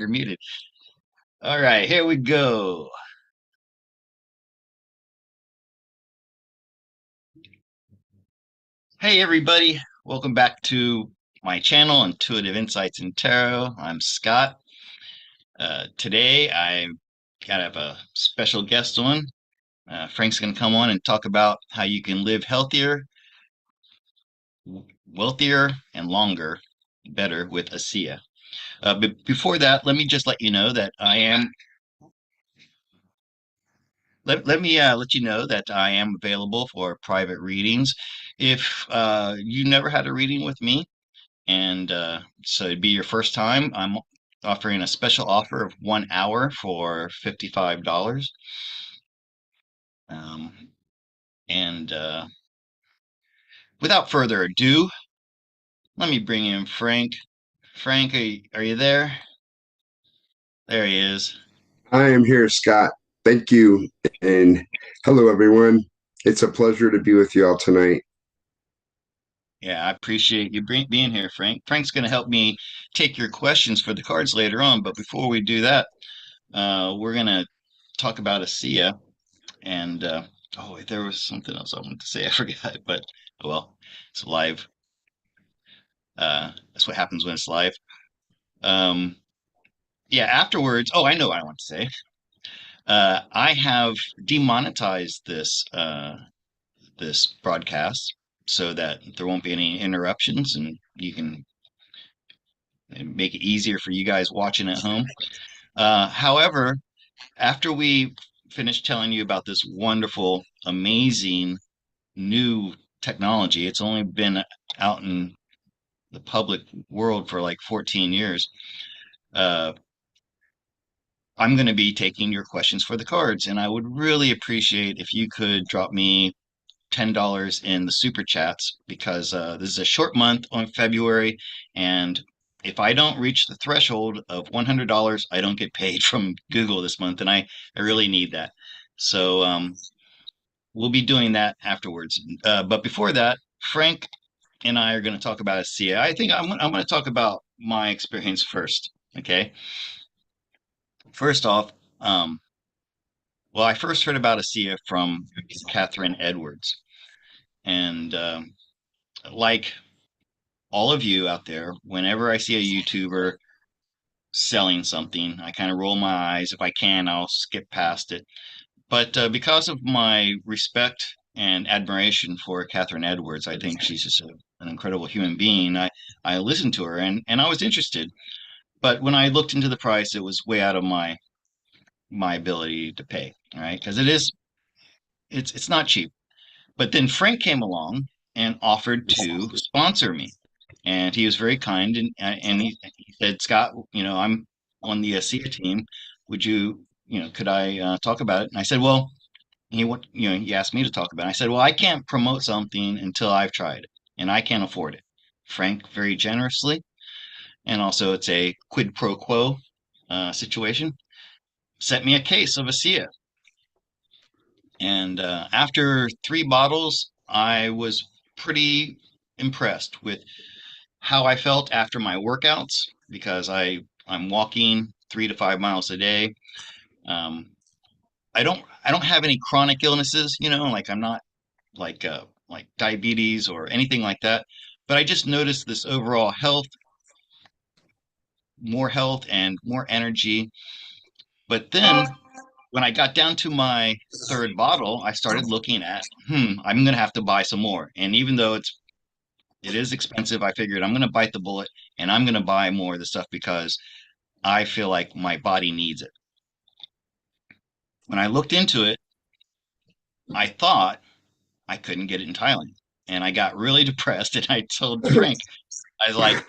You're muted. All right, here we go. Hey, everybody. Welcome back to my channel, Intuitive Insights in Tarot. I'm Scott. Today, I got a special guest on. Frank's going to come on and talk about how you can live healthier, wealthier, and longer, better with Asea. But before that, let me just let you know that I am let me let you know that I am available for private readings. If you never had a reading with me, and so it'd be your first time, I'm offering a special offer of 1 hour for $55. Um, and without further ado, let me bring in Frank. Frank, are you there? There he is. I am here, Scott. Thank you. And hello, everyone. It's a pleasure to be with you all tonight. Yeah, I appreciate you being here, Frank. Frank's going to help me take your questions for the cards later on. But before we do that, we're going to talk about ASEA. And oh, there was something else I wanted to say. I forgot, but oh well, it's live. That's what happens when it's live. Um, yeah, afterwards, oh, I know what I want to say. I have demonetized this broadcast so that there won't be any interruptions, and you can make it easier for you guys watching at home. However, after we finish telling you about this wonderful, amazing new technology, it's only been out in the public world for like 14 years. Uh, I'm going to be taking your questions for the cards, and I would really appreciate if you could drop me $10 in the super chats because this is a short month on February, and if I don't reach the threshold of $100, I don't get paid from Google this month, and I really need that. So we'll be doing that afterwards. But before that, Frank and I are going to talk about ASEA. I think I'm going to talk about my experience first. Okay. First off, um, well, I first heard about ASEA from Catherine Edwards. And like all of you out there, whenever I see a YouTuber selling something, I kind of roll my eyes. If I can, I'll skip past it. But because of my respect and admiration for Catherine Edwards, I think she's just an incredible human being. I listened to her and I was interested. But when I looked into the price, it was way out of my ability to pay. All right, because it's not cheap. But then Frank came along and offered to sponsor me, and he was very kind and he said, Scott, I'm on the ASEA team. Would could I talk about it? And I said, well, he asked me to talk about it. I said, well, I can't promote something until I've tried it, and I can't afford it. Frank very generously, and also it's a quid pro quo situation, sent me a case of ASEA. And after 3 bottles, I was pretty impressed with how I felt after my workouts because I'm walking 3 to 5 miles a day. Um, I don't have any chronic illnesses, like I'm not like diabetes or anything like that. But I just noticed this overall health and more energy. But then when I got down to my third bottle, I started looking at, I'm gonna have to buy some more. And even though it is expensive, I figured I'm gonna bite the bullet and I'm gonna buy more of the stuff because I feel like my body needs it. When I looked into it, I thought I couldn't get it in Thailand. And I got really depressed and I told Frank, I was like,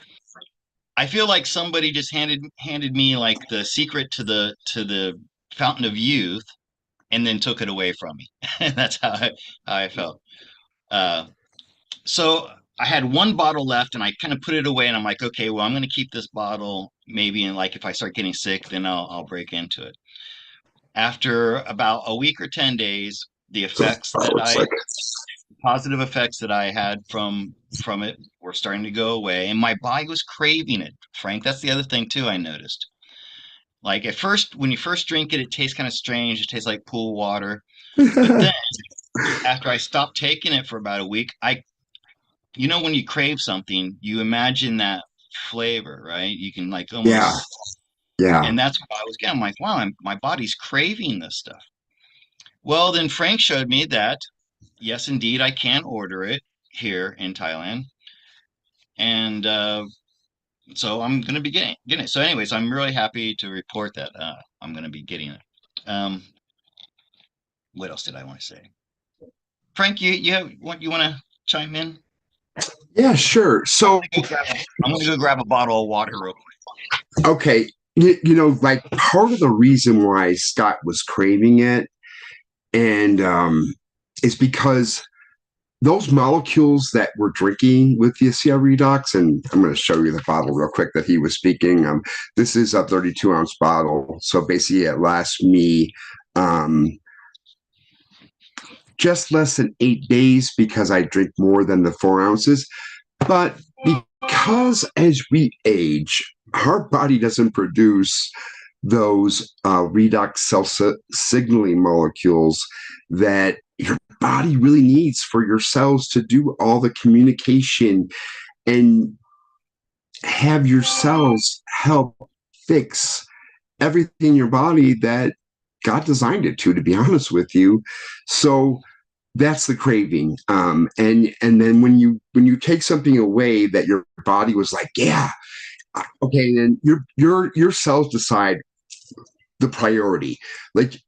I feel like somebody just handed me like the secret to the fountain of youth and then took it away from me. And that's how I felt. Uh, so I had 1 bottle left and I kind of put it away and I'm like, okay, well, I'm going to keep this bottle maybe. And like, if I start getting sick, then I'll break into it. After about a week or 10 days, the effects It that looks I like positive effects that I had from it were starting to go away and my body was craving it. Frank, that's the other thing too I noticed. Like at first, when you first drink it, it tastes kind of strange. It tastes like pool water. But then after I stopped taking it for about a week, when you crave something, you imagine that flavor, right? You can like Yeah, almost, yeah. and that's what I was getting. I'm like, wow, my body's craving this stuff. Well, then Frank showed me that, yes, indeed, I can order it here in Thailand. And so I'm going to be getting it. So, anyways, I'm really happy to report that I'm going to be getting it. Um, what else did I want to say? Frank, you have what you want to chime in? Yeah, sure. So, I'm gonna go grab a bottle of water real okay, like part of the reason why Scott was craving it and is because those molecules that we're drinking with the Asea redox, and I'm going to show you the bottle real quick that he was speaking. This is a 32-ounce bottle, so basically it lasts me um, just less than 8 days because I drink more than the 4 ounces. But because as we age, our body doesn't produce those redox cell signaling molecules that your body really needs for your cells to do all the communication and have your cells help fix everything in your body that God designed it to be honest with you. So that's the craving. And then when you take something away that your body was like, yeah, okay, then your cells decide the priority. Like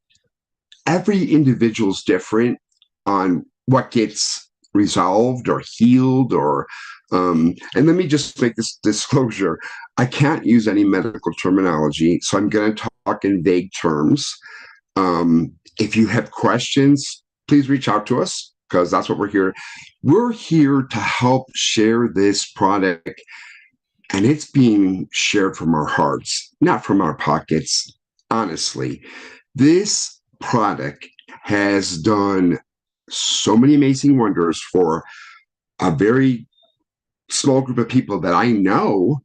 every individual's different on what gets resolved or healed or and let me just make this disclosure. I can't use any medical terminology, so I'm going to talk in vague terms. If you have questions, please reach out to us because that's what we're here. We're here to help share this product, and it's being shared from our hearts, not from our pockets. Honestly, this product has done so many amazing wonders for a very small group of people that I know,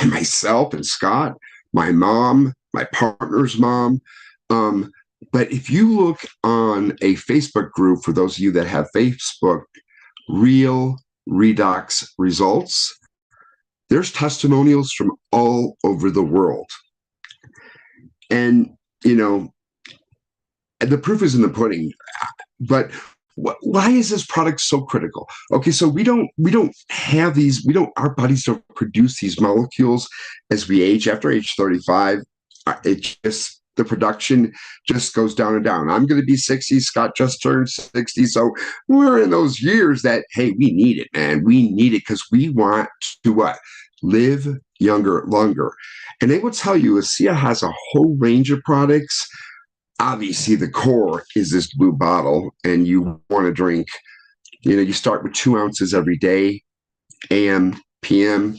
myself and Scott, my mom, my partner's mom. Um, but if you look on a Facebook group, for those of you that have Facebook, Real Redox Results, there's testimonials from all over the world. And, you know, the proof is in the pudding. But why is this product so critical? Okay, so we don't have these. We don't. Our bodies don't produce these molecules as we age. After age 35, it just the production just goes down and down. I'm going to be 60. Scott just turned 60, so we're in those years that hey, we need it, man. We need it because we want to what live younger, longer. And they will tell you, ASEA has a whole range of products. Obviously the core is this blue bottle and you want to drink, you start with 2 ounces every day, AM, PM.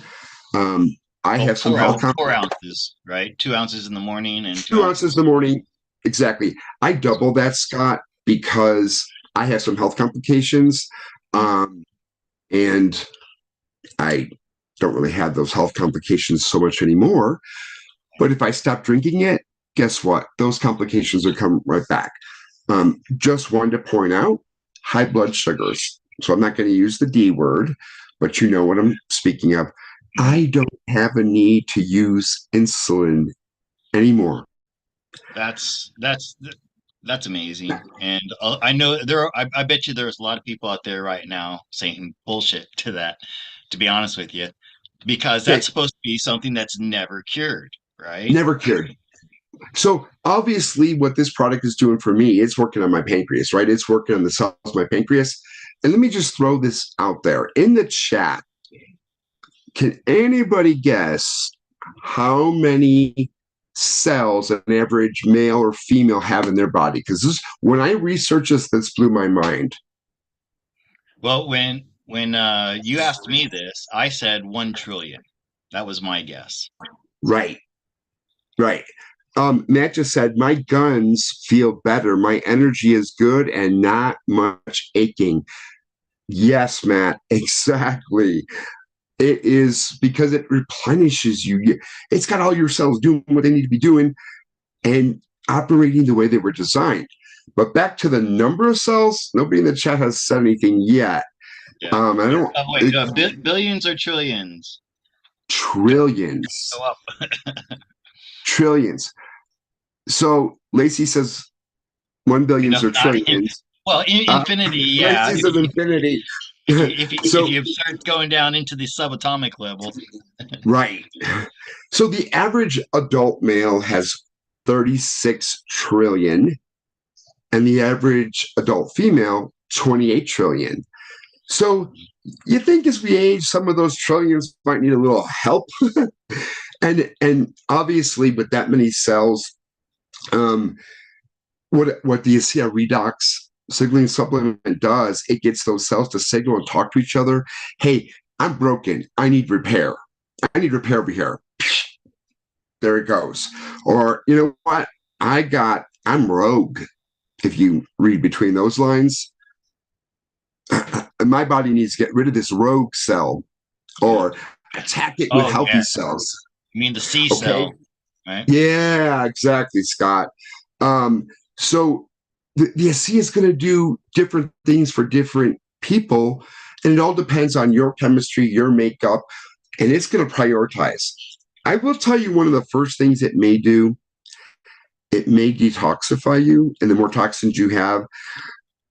I quick. have some health 4 ounces, right? 2 ounces in the morning and two 2 ounces in ounces. the morning. Exactly. I double that, Scott, because I have some health complications. Mm. Um, and I don't really have those health complications so much anymore. But if I stop drinking it, guess what? Those complications will come right back. Just wanted to point out high blood sugars. So I'm not going to use the D word, but you know what I'm speaking of. Mhm. I don't have a need to use insulin anymore. That's that's that's amazing. And I know there are, I bet you there's a lot of people out there right now saying bullshit to that, to be honest with you, because that's Okay, supposed to be something that's never cured, right? never cured. So obviously, what this product is doing for me, it's working on my pancreas, right? It's working on the cells of my pancreas. And let me just throw this out there in the chat. Can anybody guess how many cells an average male or female have in their body? Because this, when I researched this blew my mind. Well, when you asked me this, I said 1 trillion. That was my guess. Right, right. Matt just said, my guns feel better. My energy is good and not much aching. Yes, Matt, exactly. It is because it replenishes you. It's got all your cells doing what they need to be doing and operating the way they were designed. But back to the number of cells, nobody in the chat has said anything yet. Yeah. I don't. Oh wait, It, billions or trillions? Go trillions, up. trillions. So Lacey says 1 billions No, or not in. trillions. Well, Uh, infinity. Yeah. Lacey says infinity. If So you start going down into the subatomic level, right. So the average adult male has 36 trillion, and the average adult female 28 trillion. So you think as we age, some of those trillions might need a little help, and obviously with that many cells, um, what the Asea redox signaling supplement does, it gets those cells to signal and talk to each other. Hey, I'm broken. I need repair. I need repair over here. There it goes. Or you know what? I'm rogue. If you read between those lines, my body needs to get rid of this rogue cell yeah. or attack it with Oh healthy yeah. cells. You mean the C Okay. cell, right? Yeah, exactly, Scott. So the SC is going to do different things for different people, and it all depends on your chemistry, your makeup, and it's going to prioritize. I will tell you one of the first things it may do, it may detoxify you, and the more toxins you have,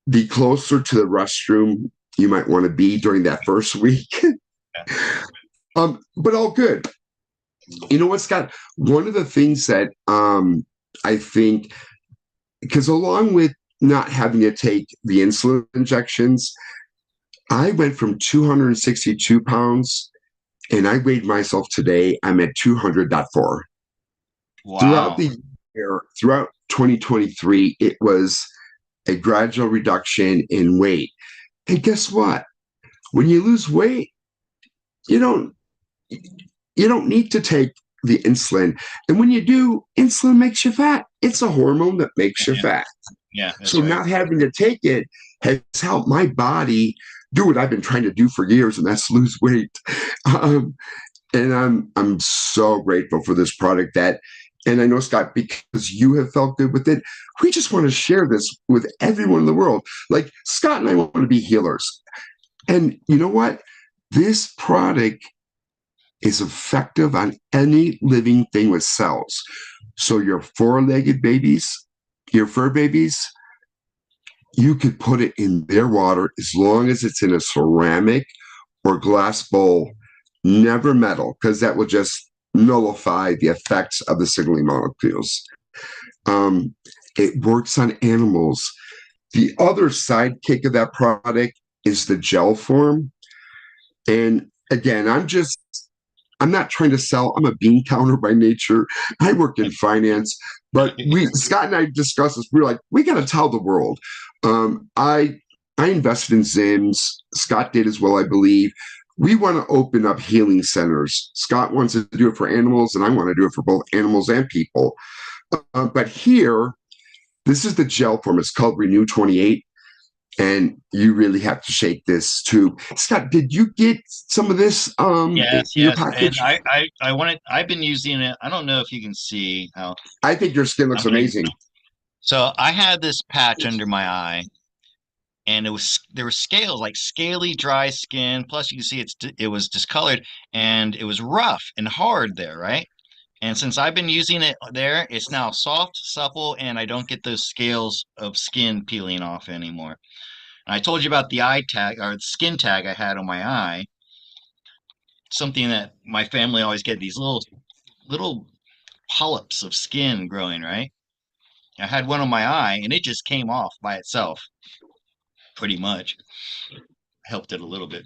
the closer to the restroom you might want to be during that first week. Yeah. But all good. You know what, Scott? One of the things that I think, because along with not having to take the insulin injections, I went from 262 pounds and I weighed myself today. I'm at 200.4. Throughout Wow. the year, throughout 2023, it was a gradual reduction in weight. And guess what? When you lose weight, you don't you don't need to take the insulin. And when you do, insulin makes you fat. It's a hormone that makes you Yeah. fat. Yeah, So that's right. not having to take it has helped my body do what I've been trying to do for years, and that's lose weight. Um, and I'm so grateful for this product that, and I know Scott, because you have felt good with it, we just want to share this with everyone in the world. Like Scott and I want to be healers. And you know what? This product is effective on any living thing with cells. So your four-legged babies, your fur babies, you could put it in their water as long as it's in a ceramic or glass bowl, never metal, because that will just nullify the effects of the signaling molecules. It works on animals. The other sidekick of that product is the gel form. And again, I'm not trying to sell. I'm a bean counter by nature. I work in finance, but Scott and I discussed this. We were like, we got to tell the world. Um, I I invested in Zims. Scott did as well, I believe. We want to open up healing centers. Scott wants to do it for animals, and I want to do it for both animals and people. But here, this is the gel form. It's called Renew 28. And you really have to shake this too. Scott, did you get some of this in Yes, your yes. And package? I wanted, I've been using it. I don't know if you can see how I think your skin looks I'm gonna, amazing. so I had this patch under my eye and there were scales, like scaly, dry skin. Plus you can see it was discolored and it was rough and hard there, right? And since I've been using it there, it's now soft, supple, and I don't get those scales of skin peeling off anymore. And I told you about the eye tag or the skin tag I had on my eye, something that my family always get these little polyps of skin growing, right? I had one on my eye and it just came off by itself, pretty much. Helped it a little bit.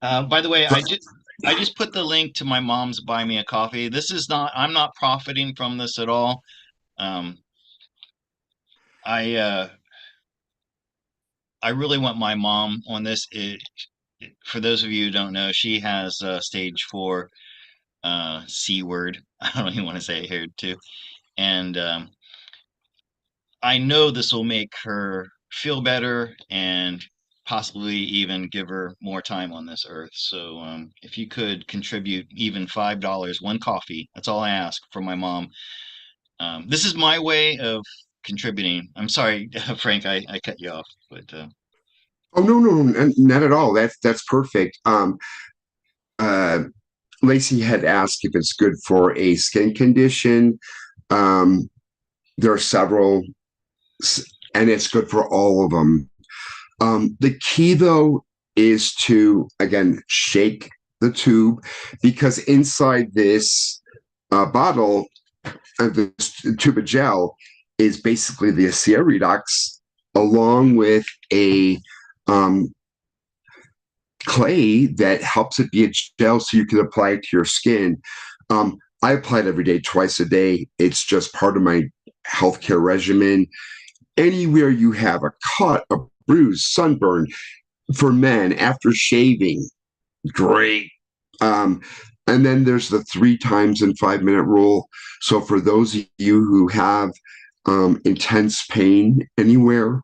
By the way, I just put the link to my mom's buy me a coffee. This is not I'm not profiting from this at all. Um, I I really want my mom on this. For those of you who don't know, she has stage four C word. I don't even want to say it here too. And I know this will make her feel better and possibly even give her more time on this earth. So if you could contribute even $5, one coffee, that's all I ask for my mom. This is my way of contributing. I'm sorry, Frank, I cut you off, but Oh no, no, not at all. That's perfect. Uh, Lacey had asked if it's good for a skin condition. Um, there are several, and it's good for all of them. The key, though, is to, again, shake the tube because inside this bottle, this tube of gel, is basically the Asea redox along with a um, clay that helps it be a gel so you can apply it to your skin. I apply it every day, twice a day. It's just part of my healthcare regimen. Anywhere you have a cut, a bruise, sunburn for men after shaving, great. Um, and then there's the 3 times in 5 minute rule. So for those of you who have intense pain anywhere,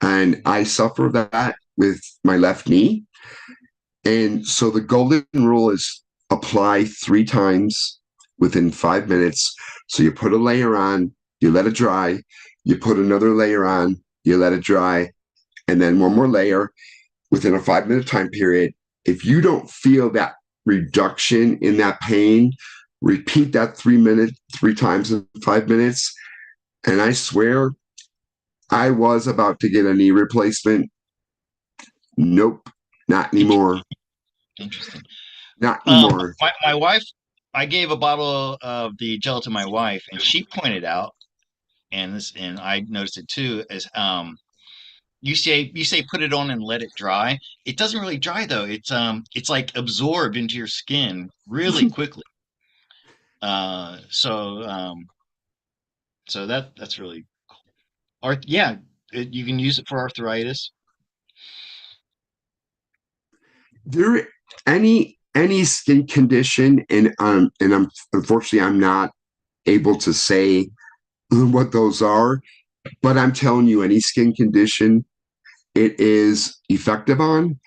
and I suffer that with my left knee, and so the golden rule is apply 3 times within 5 minutes. So you put a layer on, you let it dry, you put another layer on, you let it dry, and then one more layer within a 5 minute time period. If you don't feel that reduction in that pain, repeat that 3 times in 5 minutes. And I swear I was about to get a knee replacement. Nope, not anymore. interesting. Not anymore. My wife, I gave a bottle of the gel to my wife, and she pointed out, and I noticed it too, is you say put it on and let it dry. It doesn't really dry though. It's like absorbed into your skin really quickly. Uh, so um, so that's really art. Yeah, you can use it for arthritis. There any skin condition, and I'm unfortunately I'm not able to say what those are, but I'm telling you, any skin condition it is effective on.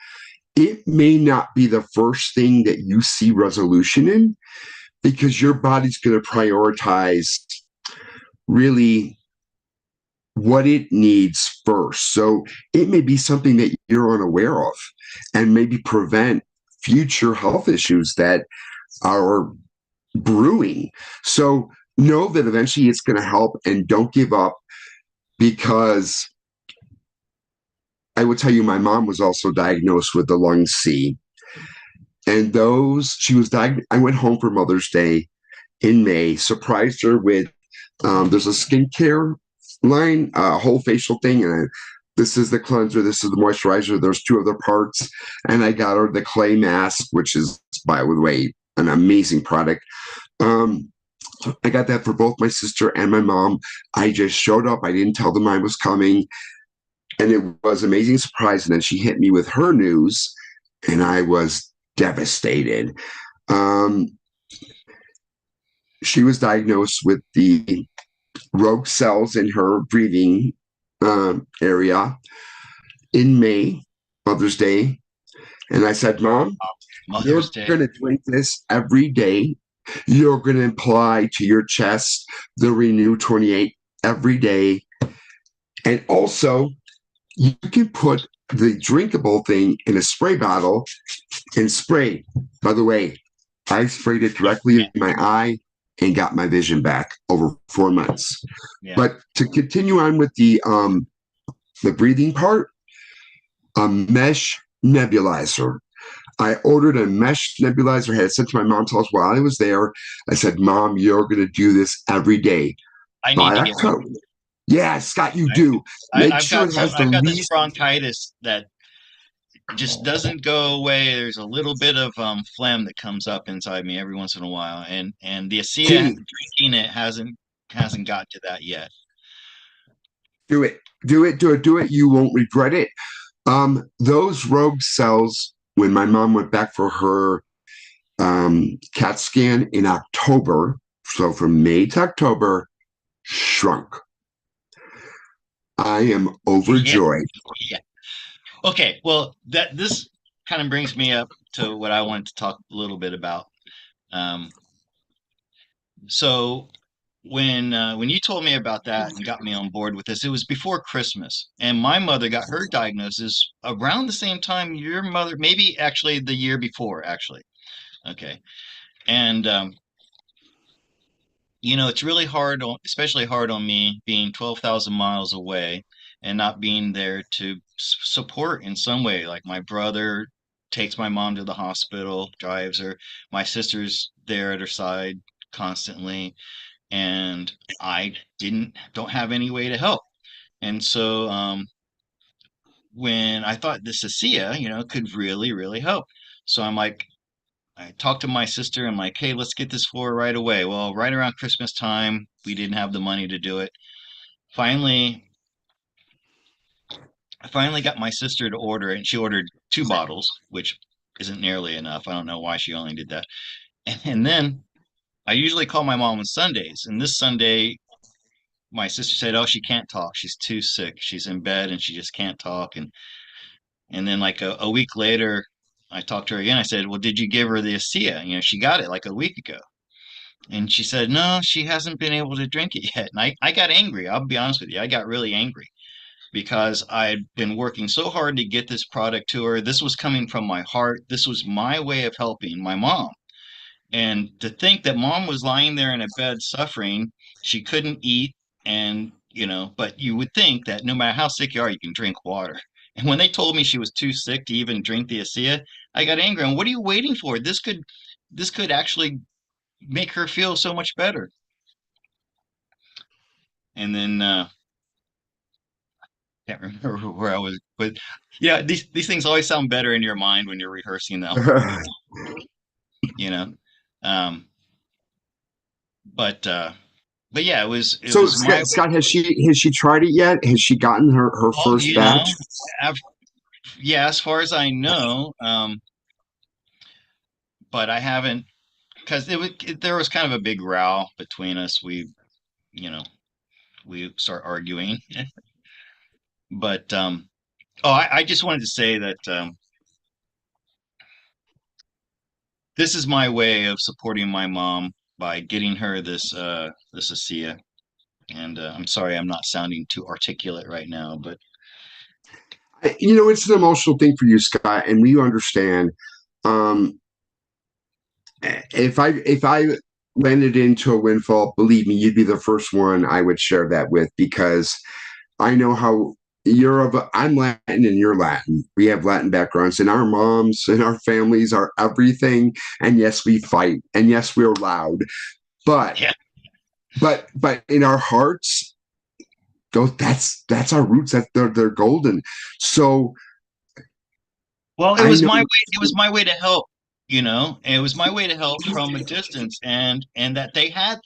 It may not be the first thing that you see resolution in because your body's going to prioritize really what it needs first. So it may be something that you're unaware of and maybe prevent future health issues that are brewing. So know that eventually it's going to help and don't give up because I would tell you my mom was also diagnosed with the lung C. And those, she was diagnosed. I went home for Mother's Day in May, surprised her with there's a skincare line, a whole facial thing, and this is the cleanser, this is the moisturizer. There's 2 other parts, and I got her the clay mask, which is, by the way, an amazing product. Um, I got that for both my sister and my mom. I just showed up. I didn't tell them I was coming, and it was an amazing surprise. And then she hit me with her news, and I was devastated. Um, she was diagnosed with the rogue cells in her breathing area in May, Mother's Day. And I said, Mom, you're Mother's Day. going to drink this every day. You're going to apply to your chest the Renew 28 every day. And also, you can put the drinkable thing in a spray bottle and spray. By the way, I sprayed it directly Yeah, in my eye and got my vision back over 4 months. yeah. But to continue on with the breathing part, a mesh nebulizer. I ordered a mesh nebulizer, had it sent to my mom's house while I was there. I said, Mom, you're going to do this every day. I need Buy to a get one. coat. Yeah, Scott, you I, do. Make I've sure got it has the I've got this least. bronchitis that just doesn't go away. There's a little bit of phlegm that comes up inside me every once in a while, and the ASEA See, drinking it hasn't got to that yet. do it. Do it. Do it. Do it. You won't regret it. Those rogue cells, when my mom went back for her CAT scan in October, so from May to October, shrunk. I am Yeah, overjoyed. yeah. Okay, well, that this kind of brings me up to what I wanted to talk a little bit about. Um, so when you told me about that and got me on board with this, it was before Christmas, and my mother got her diagnosis around the same time your mother, maybe actually the year before, actually. Okay, and it's really hard on, especially hard on me being 12,000 miles away and not being there to support in some way. Like my brother takes my mom to the hospital, drives her. My sister's there at her side constantly, and I don't have any way to help. And so when I thought this ASEA, could really, really help. So I'm like, I talked to my sister. I'm like, hey, let's get this for her right away. Well, right around Christmas time, we didn't have the money to do it. Finally, I finally got my sister to order it, and she ordered 2 bottles, which isn't nearly enough. I don't know why she only did that. And then I usually call my mom on Sundays, and this Sunday, my sister said, "Oh, she can't talk. She's too sick. She's in bed, and she just can't talk." And then like a week later, I talked to her again. I said, "Well, did you give her the ASEA? She got it like a week ago." And she said, no, she hasn't been able to drink it yet. And I got angry. I'll be honest with you. I got really angry because I'd been working so hard to get this product to her. This was coming from my heart. This was my way of helping my mom. And to think that mom was lying there in a bed suffering, she couldn't eat. And, but you would think that no matter how sick you are, you can drink water. And when they told me she was too sick to even drink the ASEA, I got angry. And what are you waiting for? This could actually make her feel so much better. And then can't remember where I was, but yeah, these things always sound better in your mind when you're rehearsing them, you know. Um, but yeah, it So was my Scott, has she tried it yet? Has she gotten her oh, first batch? av- yeah, as far as I know, but I haven't because there was kind of a big row between us. You know, we start arguing, but oh, I just wanted to say that this is my way of supporting my mom by getting her this ASEA. And I'm sorry I'm not sounding too articulate right now, but It's an emotional thing for you, Scott, and we understand. Um, if I landed into a windfall, believe me, you'd be the first one I would share that with because I know how I'm Latin and you're Latin. We have Latin backgrounds, and our moms and our families are everything. And yes, we fight, and yes, we're loud, but yeah. but in our hearts, that's our roots. That they're golden. So Well, I know. it was my way to help, and it was my way to help from a distance, and that they had.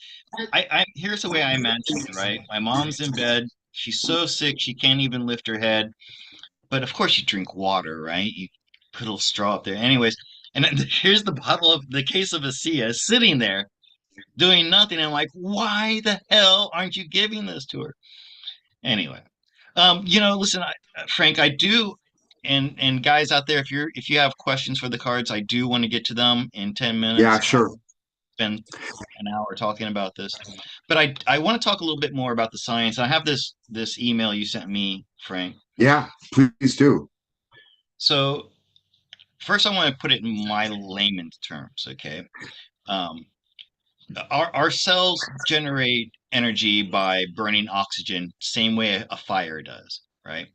I here's the way I imagine it, right? My mom's in bed. She's so sick she can't even lift her head. But of course, you drink water, right? You put a little straw up there, anyways. And then here's the case of ASEA sitting there doing nothing. And I'm like, why the hell aren't you giving this to her? Anyway, listen, Frank, I do, and guys out there, if you have questions for the cards, I do want to get to them in 10 minutes. Yeah, I sure. spent an hour talking about this, but I want to talk a little bit more about the science. I have this email you sent me, Frank. Yeah, please do. So first, I want to put it in my layman's terms. Okay, um, our cells generate energy by burning oxygen, same way a fire does, right?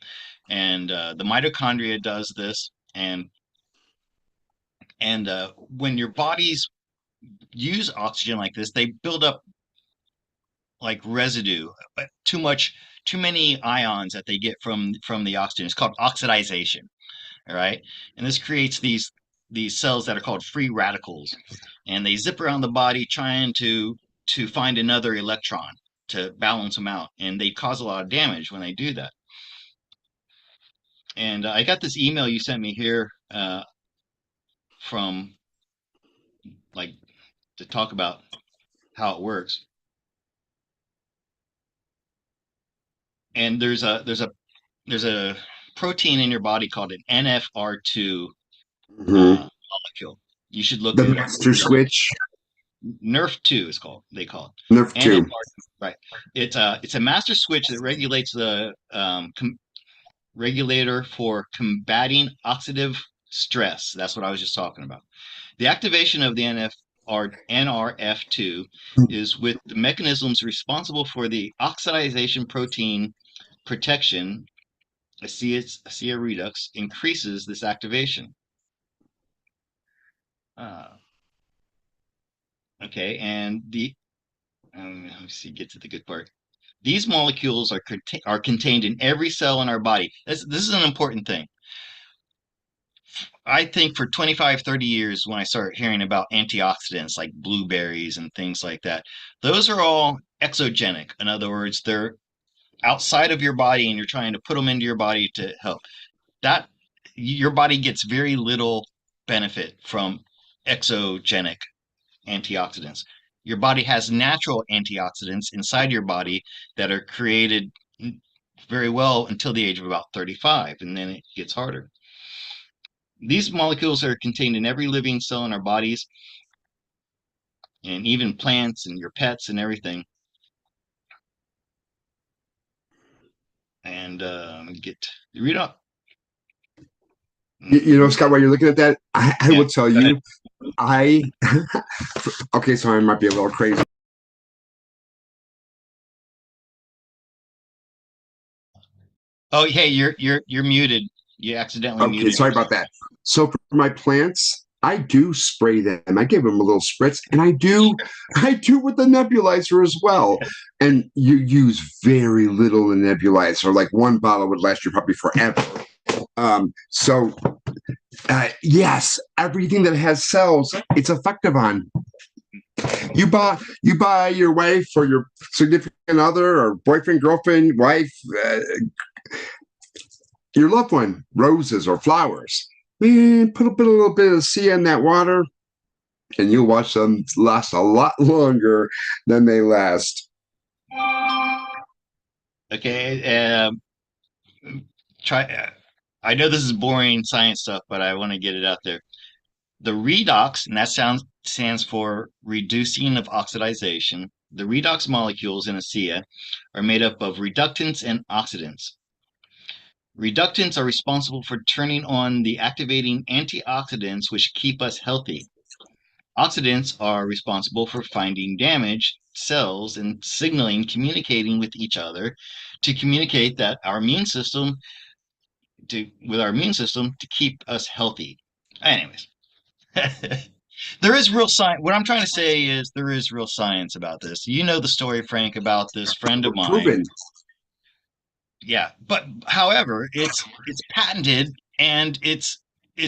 And the mitochondria does this, and when your bodies use oxygen like this, they build up like residue, too many ions that they get from the oxygen. It's called oxidization, all right? And this creates these cells that are called free radicals, and they zip around the body trying to find another electron to balance them out, and they cause a lot of damage when they do that. And I got this email you sent me here from like to talk about how it works. And there's a protein in your body called an NFR2 Hmm. molecule. You should look The it master up. switch, NERF2 is called. They call it nerf two. NFR. Right. It's a master switch that regulates the regulator for combating oxidative stress. That's what I was just talking about. The activation of the NRF2 is with the mechanisms responsible for the oxidation protein protection. Asea redox increases this activation. Uh, okay, and let me see, get to the good part. These molecules are contained in every cell in our body. This is an important thing. I think for 25, 30 years, when I started hearing about antioxidants like blueberries and things like that, those are all exogenic. In other words, they're outside of your body and you're trying to put them into your body to help. That your body gets very little benefit from exogenic antioxidants. Your body has natural antioxidants inside your body that are created very well until the age of about 35, and then it gets harder. These molecules are contained in every living cell in our bodies, and even plants and your pets and everything. And get read up. You know, Scott, while you're looking at that, I Yeah, will tell go ahead. you, I okay, so I might be a little crazy. Oh, hey, you're muted. You accidentally Okay, muted sorry about yourself. that. So for my plants, I do spray them. I give them a little spritz, and I do with the nebulizer as well. And you use very little in the nebulizer. Like one bottle would last you probably forever. So yes, everything that has cells, it's effective on. You buy your wife or your significant other or boyfriend, girlfriend, wife, your loved one roses or flowers. Man, put a little bit of sea in that water, and you'll watch them last a lot longer than they last. Okay, try. I know this is boring science stuff, but I want to get it out there. The redox, and that stands for reducing of oxidation. The redox molecules in Asea are made up of reductants and oxidants. Reductants are responsible for turning on the activating antioxidants which keep us healthy. Oxidants are responsible for finding damaged cells and signaling, communicating with each other to communicate that our immune system with our immune system to keep us healthy. Anyways, there is real science. What I'm trying to say is there is real science about this. You know the story, Frank, about this friend of mine. Proven. Yeah, but however, it's patented and it's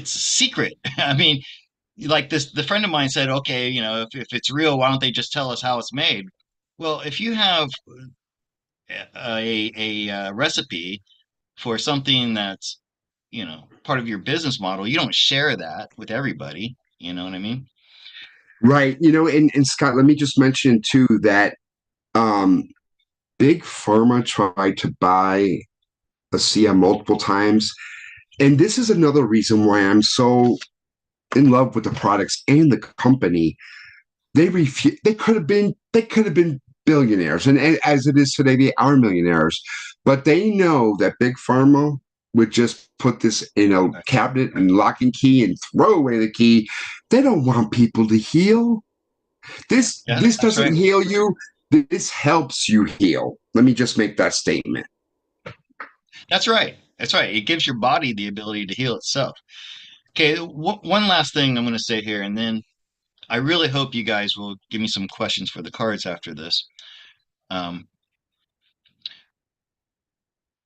secret. I mean, like this, the friend of mine said, okay, if it's real, why don't they just tell us how it's made? Well, if you have a recipe for something that's part of your business model, you don't share that with everybody. You know what I mean? Right. And Scott, let me just mention too that um, Big Pharma tried to buy ASEA multiple times. And this is another reason why I'm so in love with the products and the company. They could have been billionaires, and as it is today, they are millionaires. But they know that Big Pharma would just put this in a cabinet and lock and key and throw away the key. They don't want people to heal. This Yeah, this that's doesn't right. heal you. This helps you heal. Let me just make that statement. That's right. That's right. It gives your body the ability to heal itself. Okay, one last thing I'm going to say here, and then I really hope you guys will give me some questions for the cards after this. Um,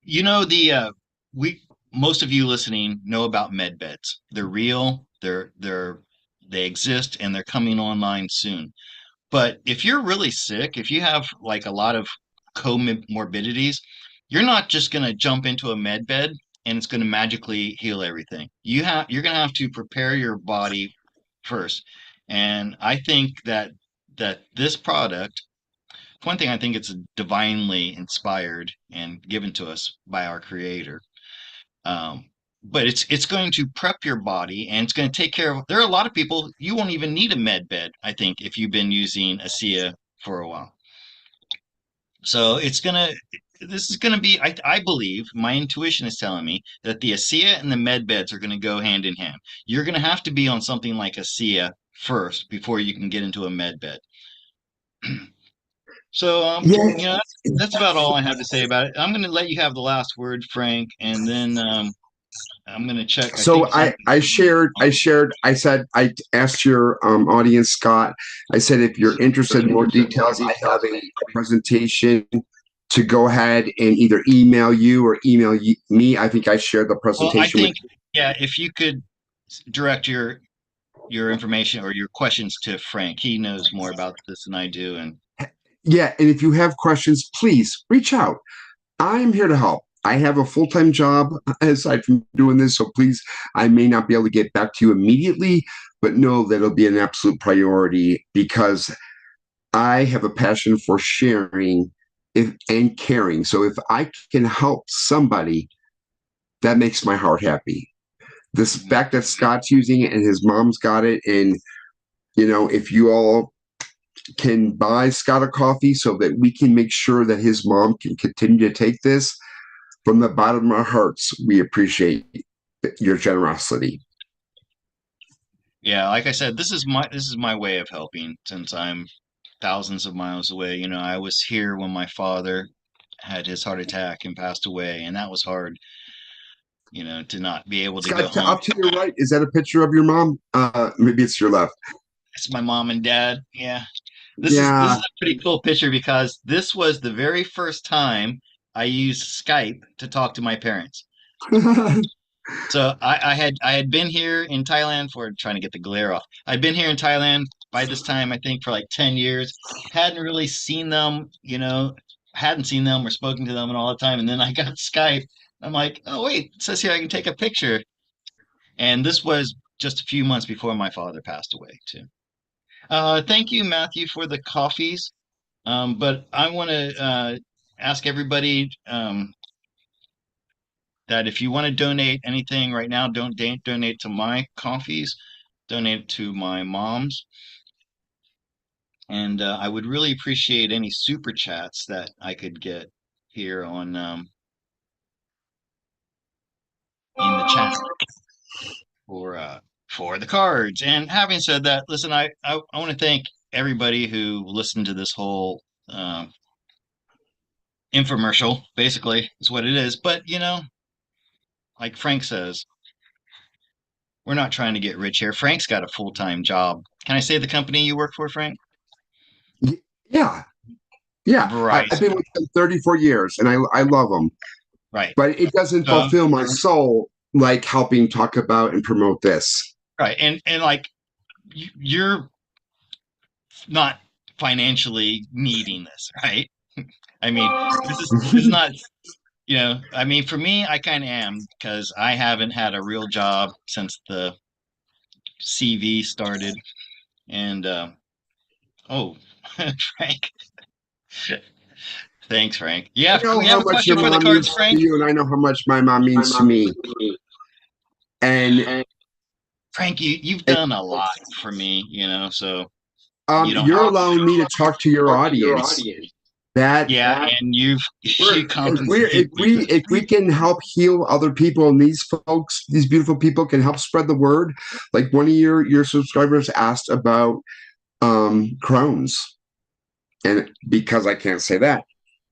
the we most of you listening know about med beds. They're real. They exist, and they're coming online soon. But if you're really sick, if you have like a lot of comorbidities, you're not just going to jump into a med bed and it's going to magically heal everything. You're going to have to prepare your body first. And I think that this product, one thing, I think it's divinely inspired and given to us by our creator. Um, but it's going to prep your body and it's going to take care of. There are a lot of people you won't even need a med bed, I think, if you've been using Asea for a while. So this is gonna be, I believe, my intuition is telling me that the ASEA and the med beds are gonna go hand in hand. You're gonna have to be on something like ASEA first before you can get into a med bed. So, Yeah. that's about all I have to say about it. I'm gonna let you have the last word, Frank, and then I'm gonna check. I So think something. I said, I asked your audience, Scott, I said, if you're interested in more details, I have a presentation to go ahead and either email you or me. I think I shared the Well, I presentation with think, yeah, if you could direct your information or your questions to Frank, he knows more about this than I do, and Yeah. And if you have questions, please reach out. I'm here to help. I have a full time job aside from doing this. So please, I may not be able to get back to you immediately, but know that it'll be an absolute priority because I have a passion for sharing and caring. So if I can help somebody, that makes my heart happy. This Mhm. fact that Scott's using it and his mom's got it, and if you all can buy Scott a coffee so that we can make sure that his mom can continue to take this, from the bottom of our hearts, we appreciate your generosity. Yeah, like I said, this is my way of helping since I'm thousands of miles away. I was here when my father had his heart attack and passed away, and that was hard, to not be able to go Scott, home. up to your right, is that a picture of your mom? Maybe it's your left. It's my mom and dad. Yeah. This is Yeah. a pretty cool picture because this was the very first time I used Skype to talk to my parents. So I had been here in Thailand for trying to get the glare off. I'd been here in Thailand by this time, I think, for like 10 years. Hadn't really seen them, hadn't seen them or spoken to them in all the time. And then I got Skype. I'm like, oh wait, it says here I can take a picture. And this was just a few months before my father passed away, too. Thank you, Matthew, for the coffees. But I want to ask everybody that if you want to donate anything right now, don't donate to my coffees, donate to my mom's. And I would really appreciate any super chats that I could get here on in the chat for the cards. And having said that, listen, I want to thank everybody who listened to this whole infomercial. Basically, is what it is. But like Frank says, we're not trying to get rich here. Frank's got a full-time job. Can I say the company you work for, Frank? Yeah. Yeah. I've been Verizon. with them 34 years and I love them, Right. but it doesn't So, fulfill my soul like helping talk about and promote this. right. And like you're not financially needing this, right? I mean, this is not, I mean, for me, I kind of am because I haven't had a real job since the CV started. And oh, Frank, thanks, Frank. I Yeah, know you how have a much your question for the mom cards, means to Frank? you, and I know how much my mom means to me. And Frank, you've done a lot for me, so you don't you're have. allowing me to talk to your audience. That Yeah, and you if we can help heal other people and these folks, these beautiful people can help spread the word. Like one of your subscribers asked about Crohn's, and because I can't say that,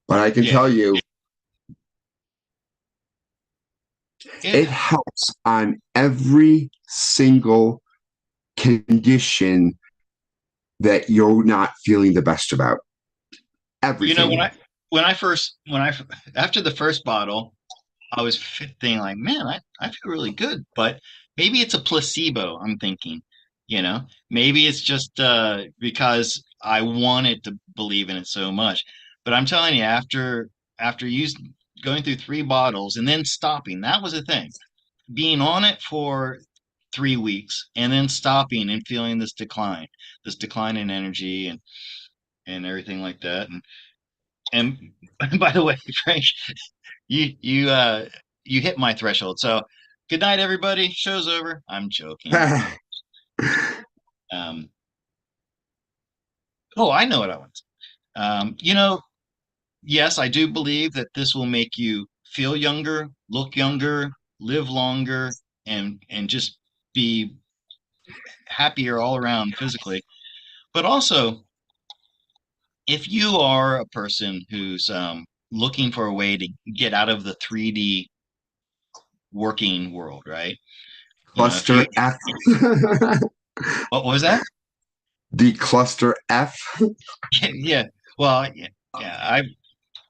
but I can yeah, tell you it it helps on every single condition that you're not feeling the best about. when Everything. I after the first bottle, I was thinking like, man, I feel really good, but maybe it's a placebo, I'm thinking, maybe it's just because I wanted to believe in it so much. But I'm telling you, after using going through three bottles and then stopping, that was the thing. Being on it for 3 weeks and then stopping and feeling this decline in energy and everything like that. And by the way, Frank, you you uh you hit my threshold. So good night, everybody. Show's over. I'm joking. Um, oh, I know what I want. You know, yes, I do believe that this will make you feel younger, look younger, live longer, and just be happier all around physically. But also, if you are a person who's looking for a way to get out of the 3D working world, right? You know, if you, Cluster F. what was that? The cluster F. Yeah. Well, yeah, yeah.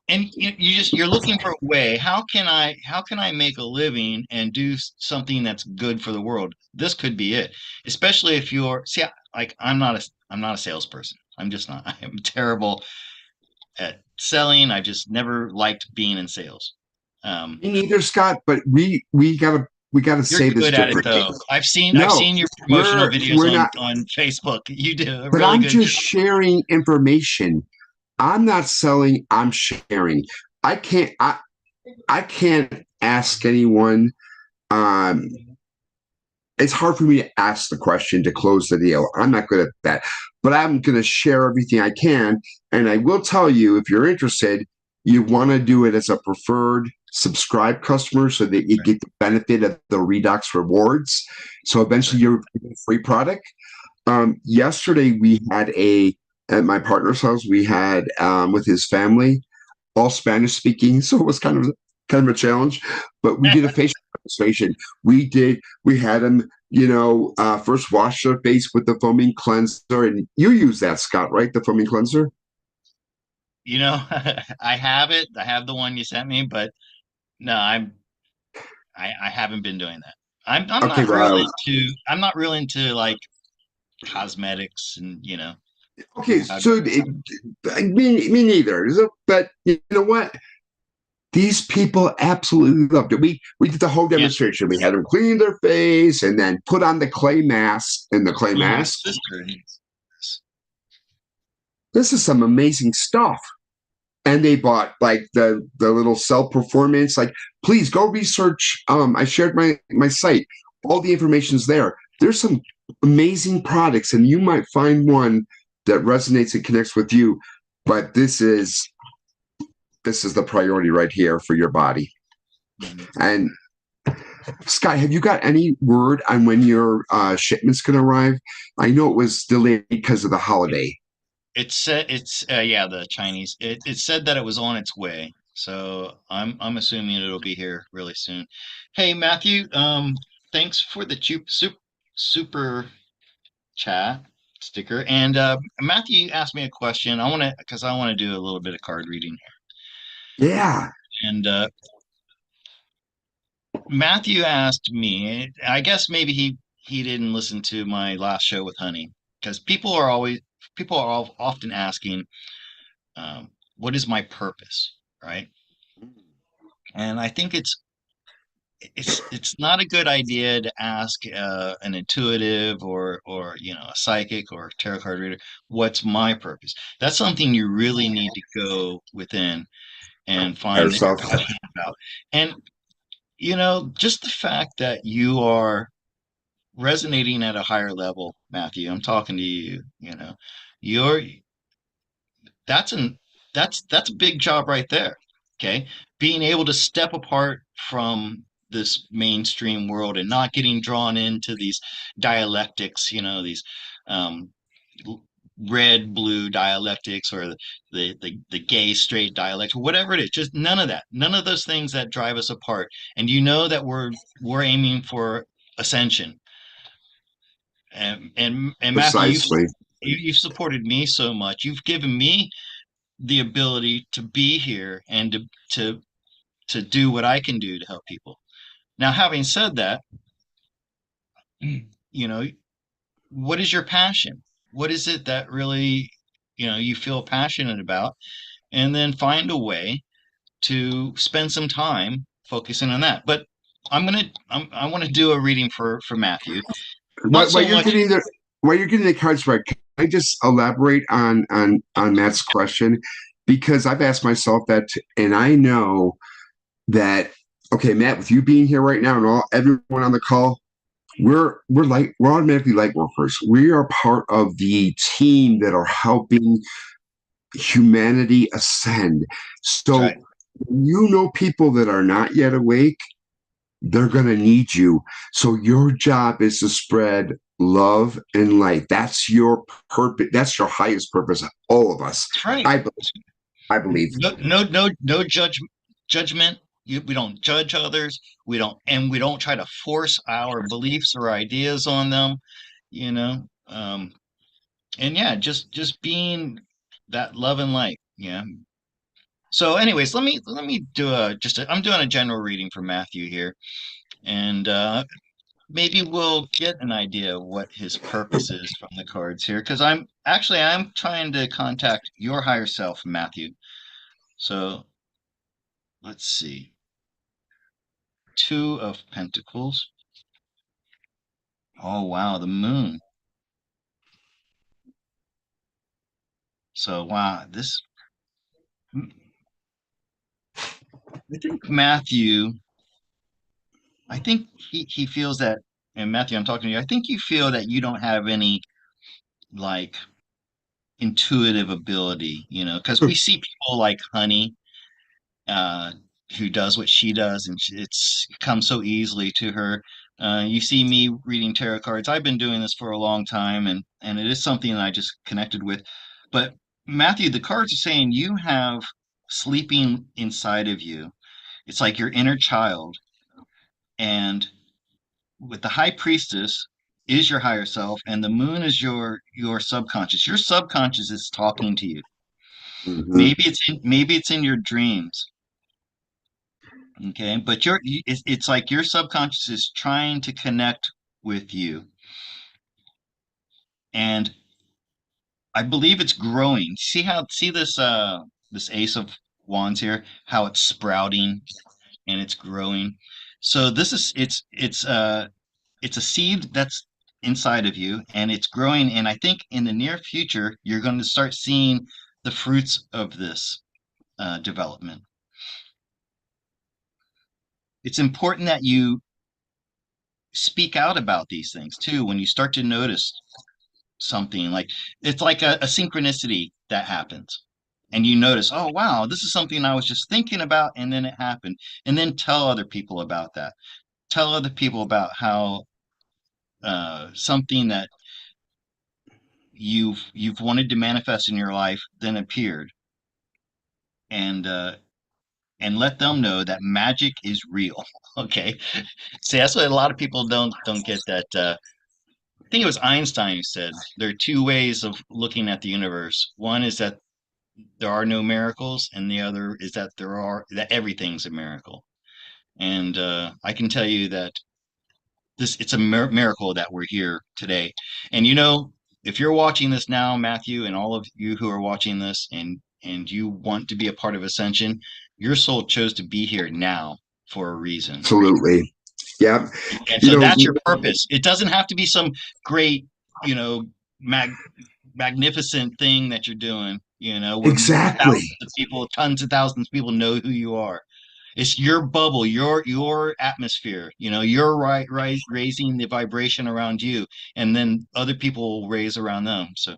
And you're looking for a way. How can I make a living and do something that's good for the world? This could be it. Especially if you're, see, like I'm not a salesperson. I'm just not. I am terrible at selling. I just never liked being in sales. Um, Me neither, Scott. But we gotta you're say this good at it differently. though. I've No, seen your promotional videos we're on not. Facebook. You do a But really I'm good just job. sharing information. I'm not selling. I'm sharing. I can't. I can't ask anyone. Um, it's hard for me to ask the question to close the deal. I'm not good at that, but I'm going to share everything I can. And I will tell you, if you're interested, you want to do it as a preferred subscribe customer so that you Right, get the benefit of the Redox rewards. So eventually right. you're getting a free product. Yesterday we had at my partner's house, we had with his family, all Spanish speaking, so it was kind of a challenge. But we did a facial demonstration. We had him, first wash their face with the foaming cleanser, and you use that, Scott, right? The foaming cleanser. You know, I have it. I have the one you sent me, but no, I haven't been doing that. I'm Okay, not real well, into I'm not real into like cosmetics and okay, how so me neither. But you know what? These people absolutely loved it. We did the whole yeah. demonstration. We had them clean their face and then put on the clay mask. And the clay My mask, sister. this is some amazing stuff. And they bought like the little cell performance. Like, please go research. I shared my site. All the information's there. There's some amazing products, and you might find one that resonates and connects with you. But this is the priority right here for your body. Mhm. And Sky, have you got any word on when your shipment's going to arrive? I know it was delayed because of the holiday. It said it's yeah, the Chinese. It said that it was on its way. So I'm assuming it'll be here really soon. Hey Matthew, thanks for the super chat sticker. And Matthew asked me a question. I want to do a little bit of card reading Yeah, here. And Matthew asked me, I guess maybe he didn't listen to my last show with Honey, because people are often asking, what is my purpose, right? And I think it's not a good idea to ask an intuitive or a psychic or tarot card reader, what's my purpose? That's something you really need to go within and find that you're yourself. passionate about. And just the fact that you are resonating at a higher level, Matthew, I'm talking to you, you're that's an that's a big job right there. Okay. Being able to step apart from this mainstream world and not getting drawn into these dialectics, these um red blue dialectics or the gay straight dialect, whatever it is, just none of that, none of those things that drive us apart. And that we're aiming for ascension. And Matthew, Precisely. you've supported me so much. You've given me the ability to be here and to do what I can do to help people. Now, having said that, you know, what is your passion? What is it that really, you feel passionate about? And then find a way to spend some time focusing on that. But I want to do a reading for Matthew. Not While so you're much. getting the cards right, can I just elaborate on Matt's question? Because I've asked myself that, and I know that Okay, Matt, with you being here right now and all everyone on the call, we're automatically light workers. We are part of the team that are helping humanity ascend. That's right. So you know people that are not yet awake, they're going to need you. So your job is to spread love and light. That's your purpose. That's your highest purpose. All of us. That's right. I I believe. No judgment. We don't judge others. We don't try to force our beliefs or ideas on them, you know. And yeah, just being that love and light. Yeah. So, anyways, let me do I'm doing a general reading for Matthew here, and maybe we'll get an idea of what his purpose is from the cards here, because I'm trying to contact your higher self, Matthew. So let's see. Two of Pentacles. Oh wow, the moon. So wow, this I think Matthew, I think he feels that, and Matthew, I'm talking to you. I think you feel that you don't have any like intuitive ability, because we see people like Honey, uh, who does what she does, and it's come so easily to her. You see me reading tarot cards. I've been doing this for a long time, and it is something that I just connected with. But Matthew, the cards are saying you have sleeping inside of you. It's like your inner child, and with the High Priestess is your higher self, and the Moon is your subconscious. Your subconscious is talking to you. Mhm. Maybe it's in your dreams. Okay, but it's like your subconscious is trying to connect with you, and I believe it's growing. See this Ace of Wands here, how it's sprouting and it's growing. So this is it's a seed that's inside of you and it's growing, and I think in the near future you're going to start seeing the fruits of this development. It's important that you speak out about these things too when you start to notice something like it's like a synchronicity that happens, and you notice, oh wow, this is something I was just thinking about and then it happened, and then tell other people about that. Tell other people about how something that you've wanted to manifest in your life then appeared, and let them know that magic is real. Okay. See, that's what a lot of people don't get, that I think it was Einstein who said there are two ways of looking at the universe. One is that there are no miracles, and the other is that that everything's a miracle. And I can tell you that it's a miracle that we're here today. And if you're watching this now, Matthew, and all of you who are watching this, and you want to be a part of Ascension, your soul chose to be here now for a reason. Absolutely. Yeah. And You so know, that's your purpose. It doesn't have to be some great, you know, magnificent thing that you're doing, where exactly. thousands of people, tons of thousands of people know who you are. It's your bubble, your atmosphere. You're raising the vibration around you, and then other people will raise around them. So,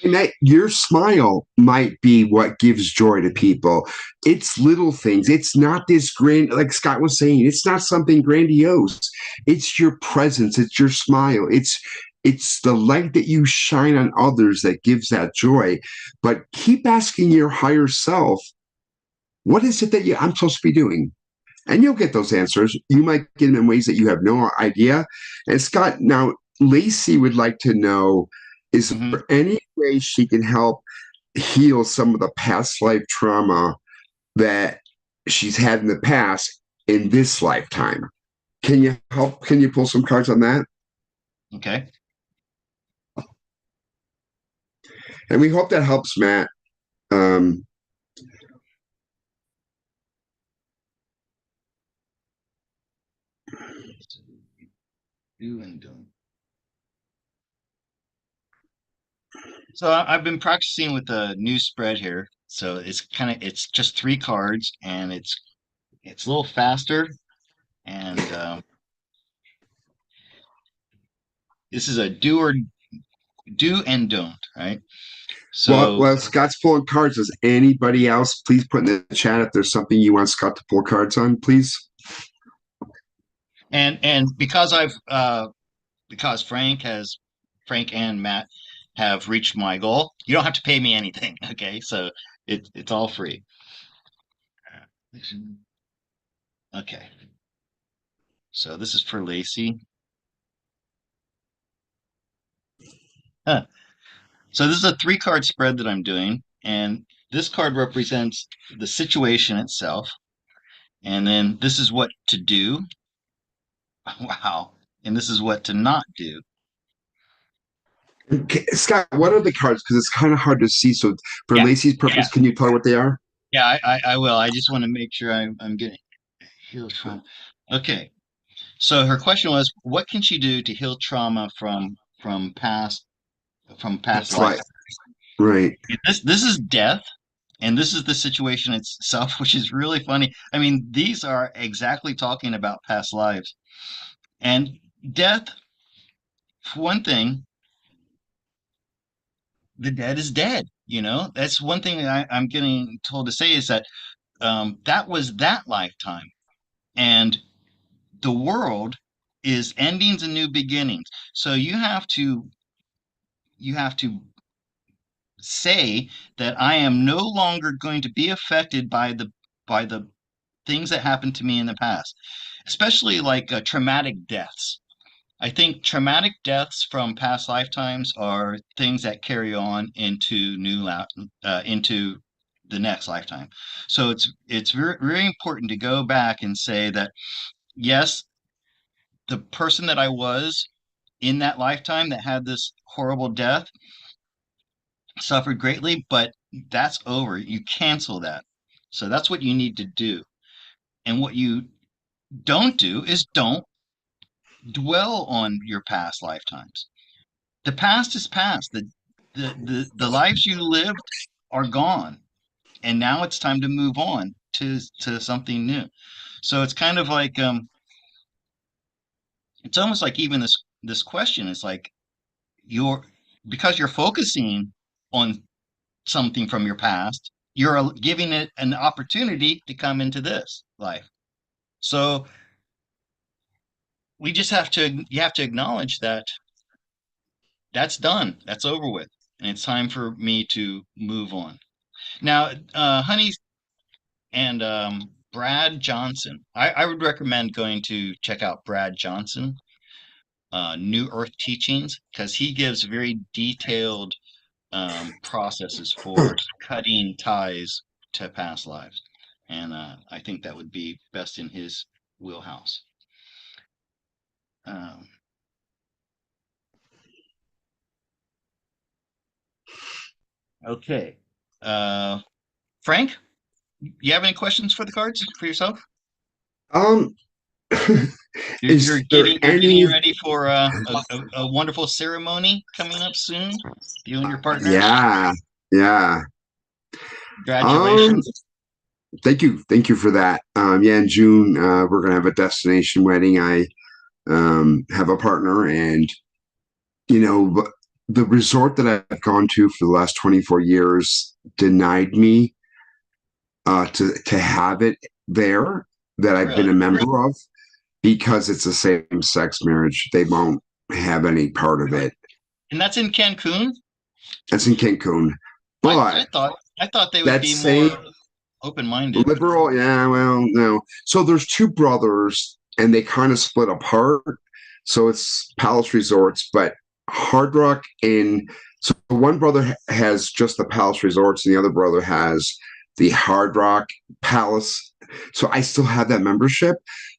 And that your smile might be what gives joy to people. It's little things. It's not this grand, like Scott was saying, it's not something grandiose. It's your presence, it's your smile, it's the light that you shine on others that gives that joy. But keep asking your higher self, what is it that I'm supposed to be doing? And you'll get those answers. You might get them in ways that you have no idea. And Scott, now Lacey would like to know, is mhm. there any way she can help heal some of the past life trauma that she's had in the past in this lifetime? Can you help? Can you pull some cards on that? Okay. And we hope that helps, Matt. Um, Do and don't. So I've been practicing with a new spread here. So it's just three cards, and It's a little faster, and this is a do and don't, right? Well, So, well, Scott's pulling cards. Does anybody else please put in the chat if there's something you want Scott to pull cards on, please? and because Frank and Matt have reached my goal, you don't have to pay me anything. Okay, so it's all free. Okay, so this is for Lacey. Huh. So this is a three card spread that I'm doing, and this card represents the situation itself, and then this is what to do. Wow, and this is what to not do. Okay, Scott, what are the cards? Because it's kind of hard to see. So, for Yeah, Lacey's yeah, purpose, can you tell her what they are? yeah. I will. I just want to make sure I'm getting heal trauma. Okay. So her question was, what can she do to heal trauma from past It's like, lifetimes? right. This is death, and this is the situation itself, which is really funny. I mean, these are exactly talking about past lives. And death, for one thing, the dead is dead. That's one thing I'm getting told to say is that that was that lifetime, and the world is endings and new beginnings. So you have to say that I am no longer going to be affected by the things that happened to me in the past, especially like traumatic deaths. I think traumatic deaths from past lifetimes are things that carry on into the next lifetime. So it's very, very important to go back and say that yes, the person that I was in that lifetime that had this horrible death suffered greatly, but that's over. You cancel that. So that's what you need to do. And what you don't do is don't dwell on your past lifetimes. The past is past. The lives you lived are gone. And now it's time to move on to something new. So it's kind of like it's almost like even this question is like you're because you're focusing on something from your past, you're giving it an opportunity to come into this life. So you have to acknowledge that that's done, that's over with, and it's time for me to move on. Now, Honey and Brad Johnson, I would recommend going to check out Brad Johnson, New Earth Teachings, because he gives very detailed processes for cutting ties to past lives. And I think that would be best in his wheelhouse. Um, okay. Uh, Frank, you have any questions for the cards for yourself? Um, You're is there getting any? ready for a wonderful ceremony coming up soon. You and your partner. Yeah, yeah. Um, Congratulations. thank you for that. Yeah, in June, we're gonna have a destination wedding. I have a partner, and you know, the resort that I've gone to for the last 24 years denied me to have it there that I've been Really? a member of because it's a same sex marriage. They won't have any part of it. And that's in Cancun? That's in Cancun. I, But I thought I thought they would that be same more open-minded. liberal, yeah, well, no. So there's two brothers and they kind of split apart. So it's Palace Resorts, but Hard Rock in so one brother has just the Palace Resorts and the other brother has the Hard Rock Palace. So I still have that membership.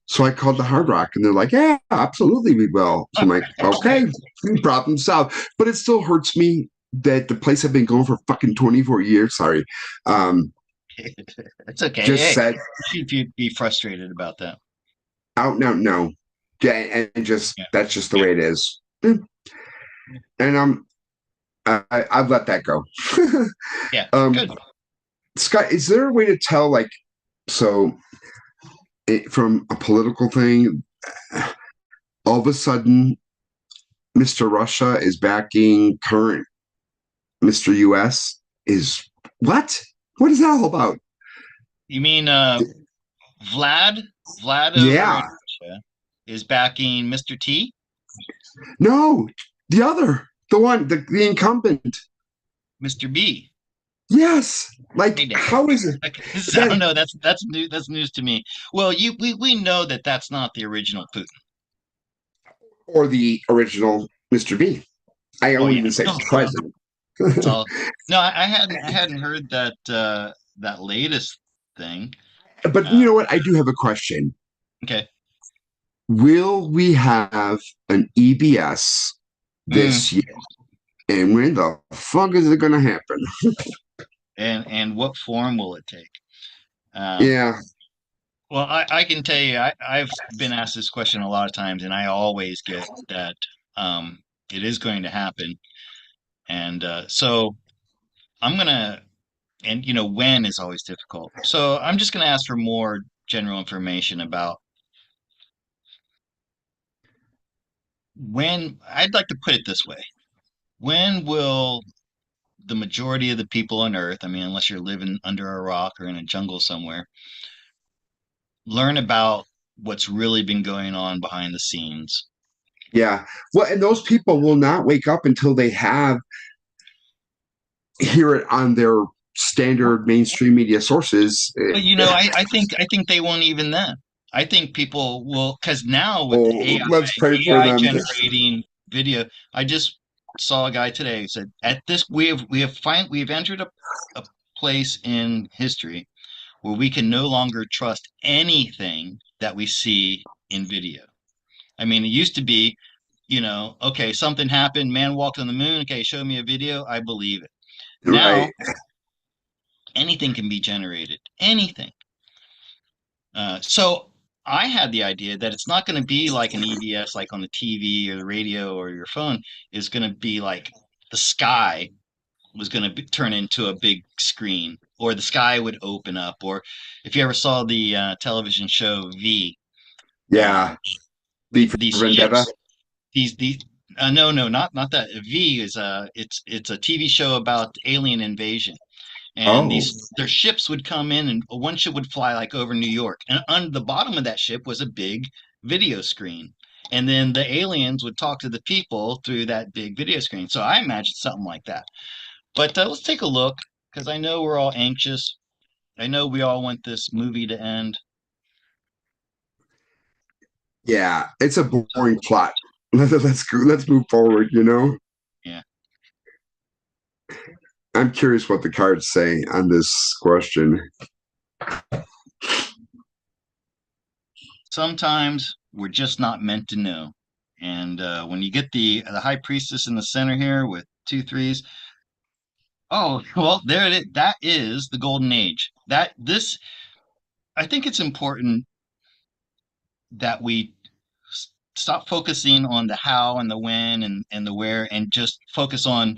So I called the Hard Rock and they're like, yeah, absolutely, we will. So I'm like, okay, problem solved. But it still hurts me that the place I've been going for fucking 24 years, sorry, um, It's okay. just Hey, said if you'd be frustrated about that. out no no. Yeah, and just Yeah. that's just the way it is. And I've let that go. Yeah. um Good. Scott, is there a way to tell, like, so from a political thing, all of a sudden, Mr. Russia is backing current Mr. US. Is what? What is that all about? You mean Vlad? Vlad over in Yeah, Russia is backing Mr. T? no, the other, the one, the incumbent. Mr. B. Yes, Hey, like Dad. how is it I that don't know. That's new. That's news to me. Well, we know that that's not the original Putin. or the original Mr. B? I Oh won't yeah. even say Oh well, president. it's all. No, I hadn't heard that that latest thing. But you Uh, know what? I do have a question. okay. Will we have an EBS Mm. this year? And when the fuck is it going to happen? And what form will it take? Um, Yeah, well, I can tell you, I've been asked this question a lot of times, and I always get that um, it is going to happen. And so I'm gonna, and when is always difficult. So I'm just gonna ask for more general information about when. I'd like to put it this way: when will the majority of the people on Earth, I mean, unless you're living under a rock or in a jungle somewhere, learn about what's really been going on behind the scenes? yeah. Well, and those people will not wake up until they have hear it on their standard mainstream media sources. But I think they won't even then. I think people will because now with the Oh, let's pray for AI them. generating video, I just saw a guy today who said at this we've entered a place in history where we can no longer trust anything that we see in video. I mean, it used to be, okay, something happened, man walked on the moon, okay, show me a video, I believe it. Right. Now anything can be generated, anything. So I had the idea that it's not going to be like an EBS, like on the TV or the radio or your phone. It's going to be like the sky was going to turn into a big screen, or the sky would open up. Or if you ever saw the television show V, Yeah. um, V for these Vendetta. ships, these no, not that. V is it's a TV show about alien invasion, and Oh, these their ships would come in, and one ship would fly like over New York, and on the bottom of that ship was a big video screen, and then the aliens would talk to the people through that big video screen. So I imagine something like that. But let's take a look, because I know we're all anxious. I know we all want this movie to end. yeah. It's a So boring plot. Let's go. Let's move forward. yeah, I'm curious what the cards say on this question. sometimes we're just not meant to know. And when you get the high priestess in the center here with two threes, oh, well, there it is. That is the golden age. I think it's important that we stop focusing on the how and the when and the where and just focus on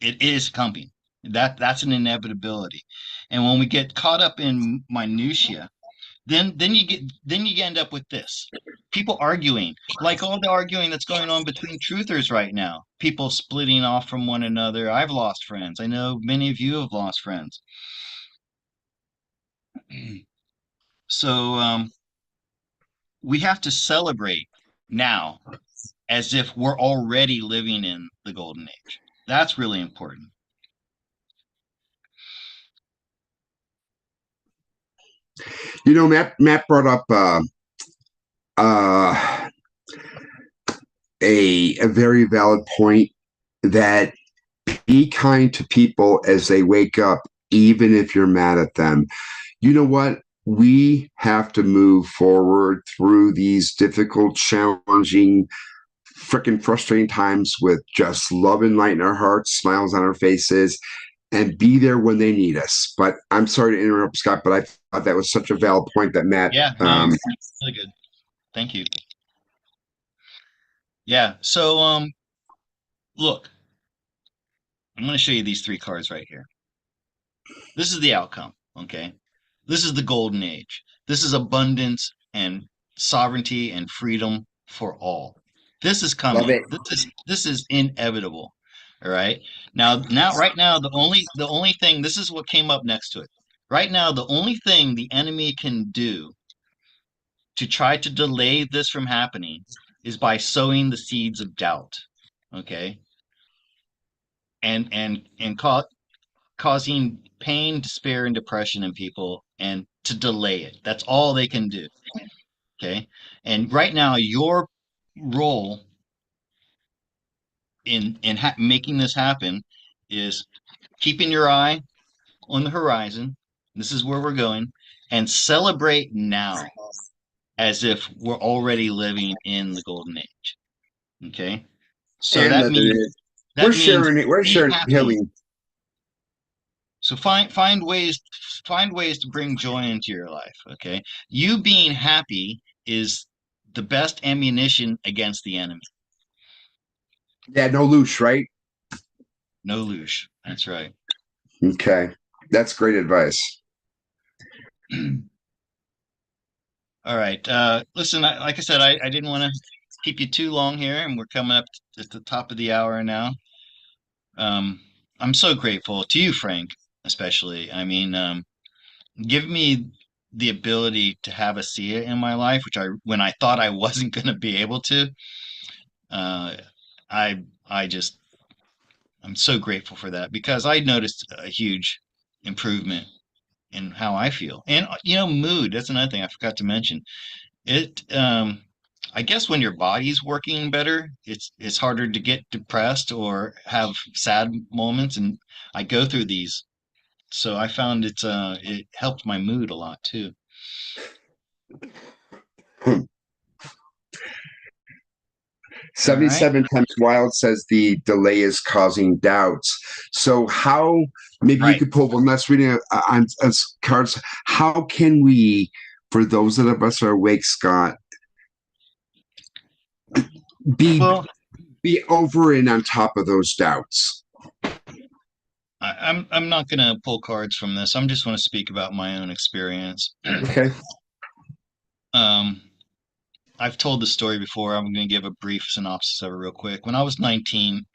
it is coming. That's an inevitability. And when we get caught up in minutia, then you end up with this. People arguing, like all the arguing that's going on between truthers right now. People splitting off from one another. I've lost friends. I know many of you have lost friends. So we have to celebrate now as if we're already living in the golden age. That's really important. Matt brought up uh, a very valid point that be kind to people as they wake up, even if you're mad at them. You know what? We have to move forward through these difficult, challenging, freaking frustrating times with just love and light in our hearts, smiles on our faces, and be there when they need us. But I'm sorry to interrupt, Scott, but I thought that was such a valid point that Matt. Yeah, no, really good. Thank you. Yeah. So look, I'm going to show you these three cards right here. This is the outcome, okay? This is the golden age. This is abundance and sovereignty and freedom for all. This is Love coming. it. This is inevitable. All right. Now right now the only thing, this is what came up next to it. Right now the only thing the enemy can do to try to delay this from happening is by sowing the seeds of doubt. Okay? And causing pain, despair, and depression in people and to delay it. That's all they can do. Okay. And right now, your role in making this happen is keeping your eye on the horizon. This is where we're going, and celebrate now as if we're already living in the golden age. Okay. So And that living means it. We're that means sharing it. We're be sharing happy. healing. So find ways to bring joy into your life. Okay. You being happy is the best ammunition against the enemy. Yeah, no loose, right? No luge. That's right. Okay. That's great advice. All right. Listen, like I said, I didn't want to keep you too long here, and we're coming up at the top of the hour now. Um, I'm so grateful to you, Frank, especially. I mean, give me the ability to have a Sia in my life, which when I thought I wasn't going to be able to, uh, I just, I'm so grateful for that because I noticed a huge improvement in how I feel. And, mood, that's another thing I forgot to mention. I guess when your body's working better, it's harder to get depressed or have sad moments. And I go through these. So I found it helped my mood a lot too. 'All right. 77 times wild says the delay is causing doubts. So how maybe you Right. could pull one last reading on cards. How can we, for those of us are awake, Scott, be Well, be over and on top of those doubts? I'm not gonna pull cards from this. I'm just want to speak about my own experience. Okay. Um, I've told the story before. I'm going to give a brief synopsis of it real quick. When I was 19,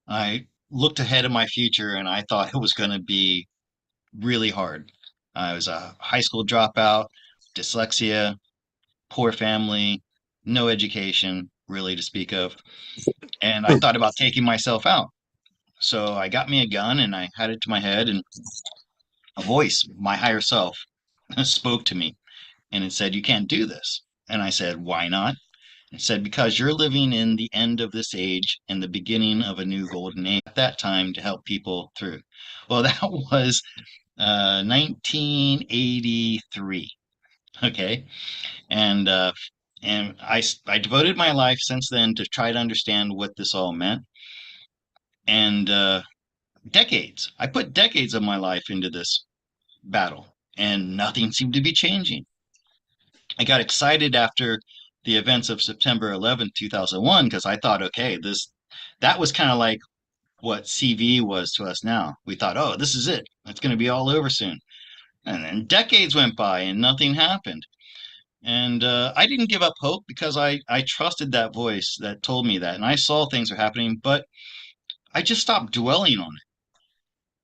I looked ahead of my future and I thought it was going to be really hard. I was a high school dropout, dyslexia, poor family, no education really to speak of. And I thought about taking myself out. So I got me a gun and I had it to my head, and a voice, my higher self, spoke to me and it said, "You can't do this." And I said, "Why not?" It said, "Because you're living in the end of this age and the beginning of a new golden age at that time to help people through." Well, that was 1983. Okay. And I devoted my life since then to try to understand what this all meant. And decades, I put decades of my life into this battle, and nothing seemed to be changing. I got excited after the events of September 11th, 2001, because I thought, okay, that was kind of like what CV was to us now. We thought, oh, this is it. It's going to be all over soon. And then decades went by and nothing happened. And I didn't give up hope because I trusted that voice that told me that. And I saw things were happening, but I just stopped dwelling on it.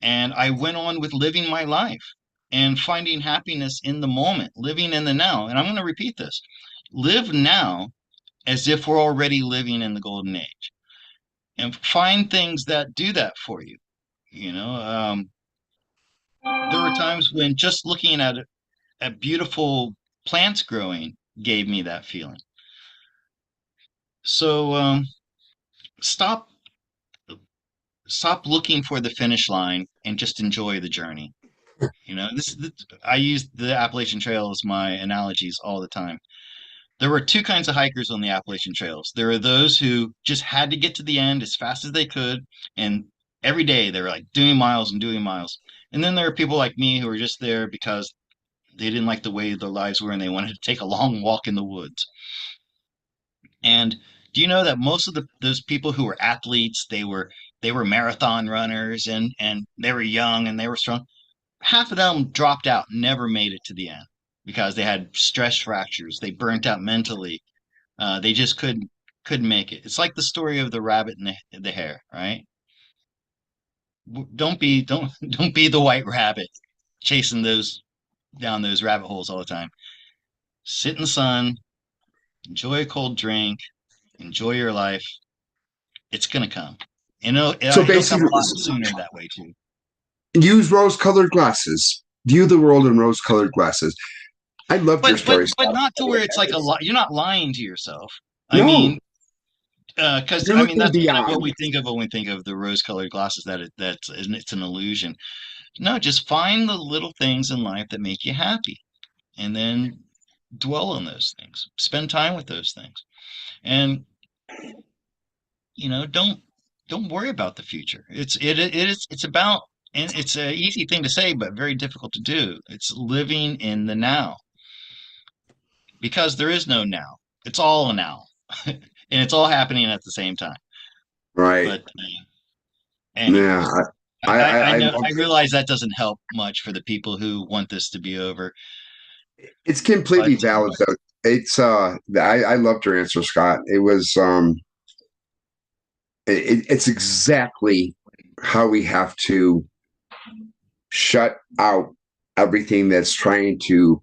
And I went on with living my life and finding happiness in the moment, living in the now. And I'm going to repeat this: live now as if we're already living in the golden age, and find things that do that for you. You know, there were times when just looking at beautiful plants growing gave me that feeling. So stop stop looking for the finish line and just enjoy the journey. I use the Appalachian Trail as my analogies all the time. There were two kinds of hikers on the Appalachian Trails. There are those who just had to get to the end as fast as they could, and every day they were like doing miles and doing miles. And then there are people like me who are just there because they didn't like the way their lives were and they wanted to take a long walk in the woods. And do you know that most of those people who were athletes, they were marathon runners, and they were young and they were strong. Half of them dropped out, never made it to the end. because they had stress fractures. They burnt out mentally. They just couldn't make it. It's like the story of the rabbit and the hare, right? Don't be the white rabbit chasing those down those rabbit holes all the time. Sit in the sun, enjoy a cold drink, enjoy your life. It's gonna come. So It'll come basically, a lot sooner that way too. use rose-colored glasses. View the world in rose-colored glasses. I loved your story, But Scott. not to where it's like a lot. You're not lying to yourself. I No, mean, because you're I mean looking that's kind of what beyond. we think of when we think of the rose-colored glasses. That's it's an illusion. No, just find the little things in life that make you happy, and then dwell on those things. Spend time with those things, and don't worry about the future. It's about, and it's an easy thing to say, but very difficult to do. It's living in the now because there is no now. It's all a now, and it's all happening at the same time. Right. But Yeah. anyways, I I know love I it. realize that doesn't help much for the people who want this to be over, It's but completely valid though. It's I loved your answer, Scott. It was it's exactly how we have to shut out everything that's trying to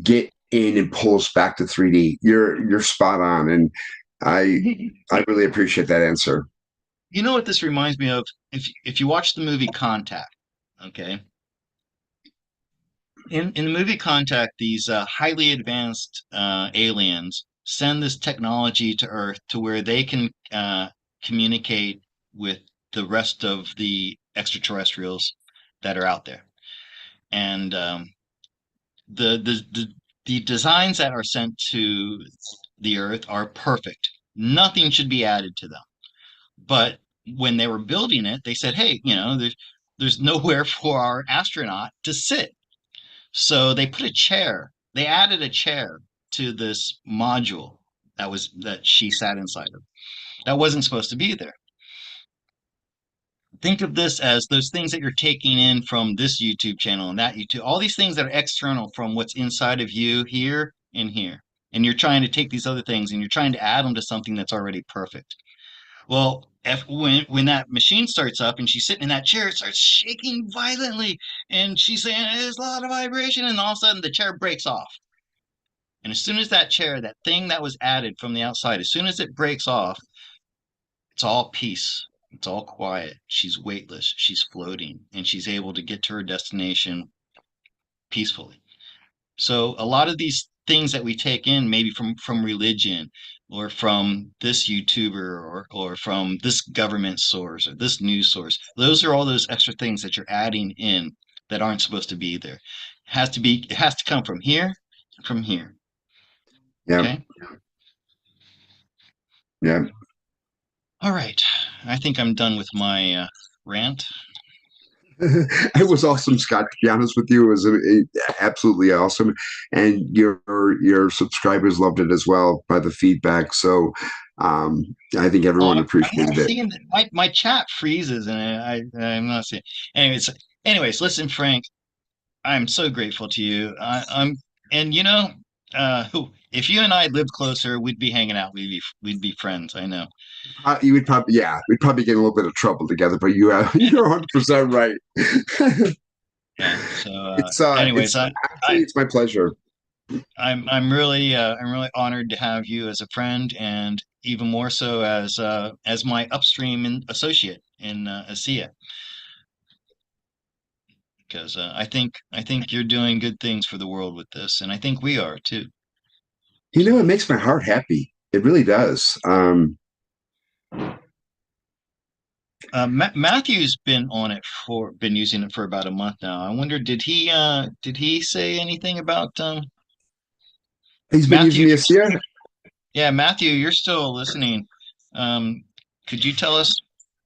get in and pull us back to 3D. You're spot on, and I I really appreciate that answer. you know what this reminds me of? If you watch the movie Contact, okay, in the movie Contact, these highly advanced aliens send this technology to Earth to where they can communicate with the rest of the extraterrestrials that are out there. And the, the the the designs that are sent to the Earth are perfect. Nothing should be added to them. But when they were building it, they said, "Hey, there's nowhere for our astronaut to sit." So they put a chair. They added a chair to this module that she sat inside of. That wasn't supposed to be there. Think of this as those things that you're taking in from this YouTube channel and that YouTube, all these things that are external from what's inside of you here and here. And you're trying to take these other things and you're trying to add them to something that's already perfect. Well, when that machine starts up and she's sitting in that chair, it starts shaking violently, and she's saying there's a lot of vibration, and all of a sudden the chair breaks off. And as soon as that chair, that thing that was added from the outside, as soon as it breaks off, it's all peace. It's all quiet. She's weightless. She's floating, and she's able to get to her destination peacefully. So a lot of these things that we take in, maybe from religion or from this YouTuber or from this government source or this news source, those are all those extra things that you're adding in that aren't supposed to be there. It has to come from here, from here. Yeah, Okay. yeah. All right. I think I'm done with my rant. It was awesome, Scott. To be honest with you, it was absolutely awesome, and your subscribers loved it as well by the feedback. So, I think Oh, everyone I'm not appreciated it. seeing my chat freezes and I'm not seeing. Anyways, listen, Frank, I'm so grateful to you. And if you and I lived closer, we'd be hanging out. We'd be friends. I know. You would probably, yeah, we'd probably get in a little bit of trouble together, but you're 100% right. Yeah. So, It's anyways, actually it's my pleasure. I'm really honored to have you as a friend, and even more so as my upstream associate in Asea, because I think you're doing good things for the world with this, and I think we are too. It makes my heart happy. It really does. Matthew's been using it for about a month now. I wonder, did he say anything about He's been Matthew? using the Asea. Yeah, Matthew, you're still listening. Um, could you tell us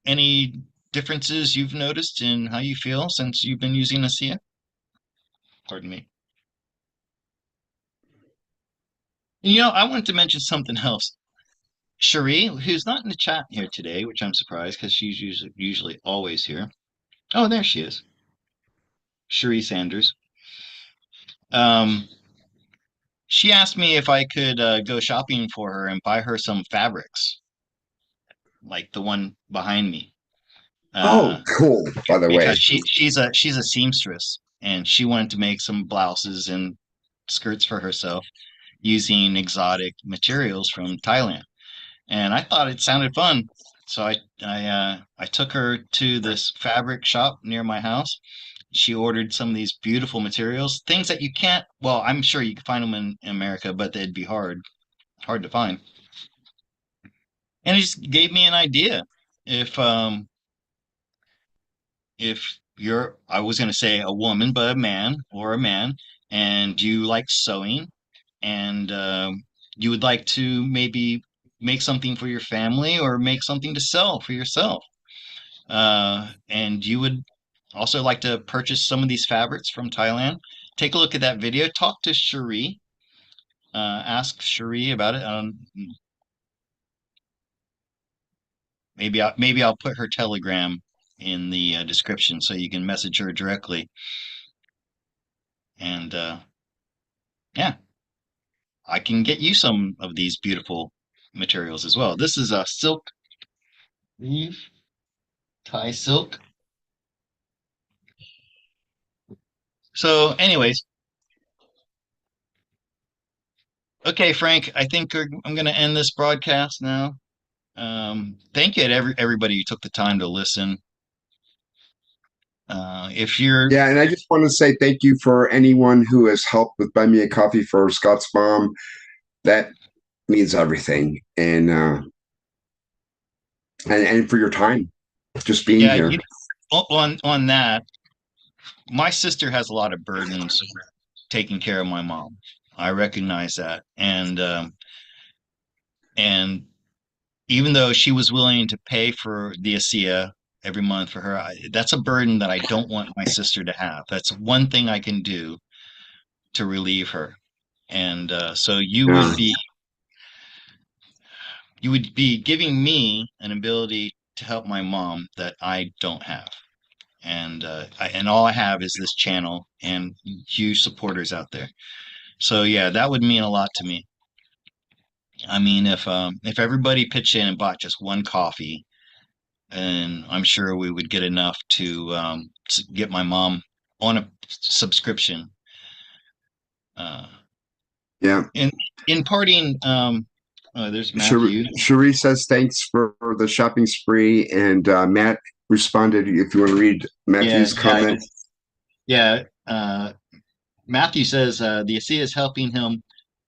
any differences you've noticed in how you feel since you've been using ASEA? Pardon me. I wanted to mention something else. Cherie, who's not in the chat here today, which I'm surprised because she's usually always here. Oh, there she is. Cherie Sanders. Um, she asked me if I could go shopping for her and buy her some fabrics, like the one behind me. Oh, Uh, cool, by the because way. she's a seamstress and she wanted to make some blouses and skirts for herself using exotic materials from Thailand. And I thought it sounded fun. So I took her to this fabric shop near my house. She ordered some of these beautiful materials, things that you can't, well, I'm sure you can find them in America, but they'd be hard to find. And it just gave me an idea. If if you're, I was going to say a woman, but a man, and you like sewing and you would like to maybe make something for your family or make something to sell for yourself, and you would also like to purchase some of these fabrics from Thailand, take a look at that video, talk to Cherie, ask Cherie about it. Maybe I'll put her Telegram in the description so you can message her directly. And yeah, I can get you some of these beautiful materials as well. This is a silk weave, Thai silk. So, anyways, okay, Frank, I think I'm going to end this broadcast now. Thank you to everybody who took the time to listen. If you're, Yeah, and I just want to say thank you for anyone who has helped with Buy Me a Coffee for Scott's mom. That means everything, and for your time, just being yeah, here. on that, my sister has a lot of burdens taking care of my mom. I recognize that, and even though she was willing to pay for the Asea every month for her, that's a burden that I don't want my sister to have. That's one thing I can do to relieve her. And so Yeah. you would be giving me an ability to help my mom that I don't have. And and all I have is this channel and you supporters out there. So yeah, that would mean a lot to me. I mean, if everybody pitched in and bought just one coffee, and I'm sure we would get enough to get my mom on a subscription. Uh, Yeah. in in parting, oh, there's Matthew. Cherie says thanks for the shopping spree, and Matt responded. If you want to read Yeah, Matthew's yeah, comment, yeah. Matthew says the ASEA is helping him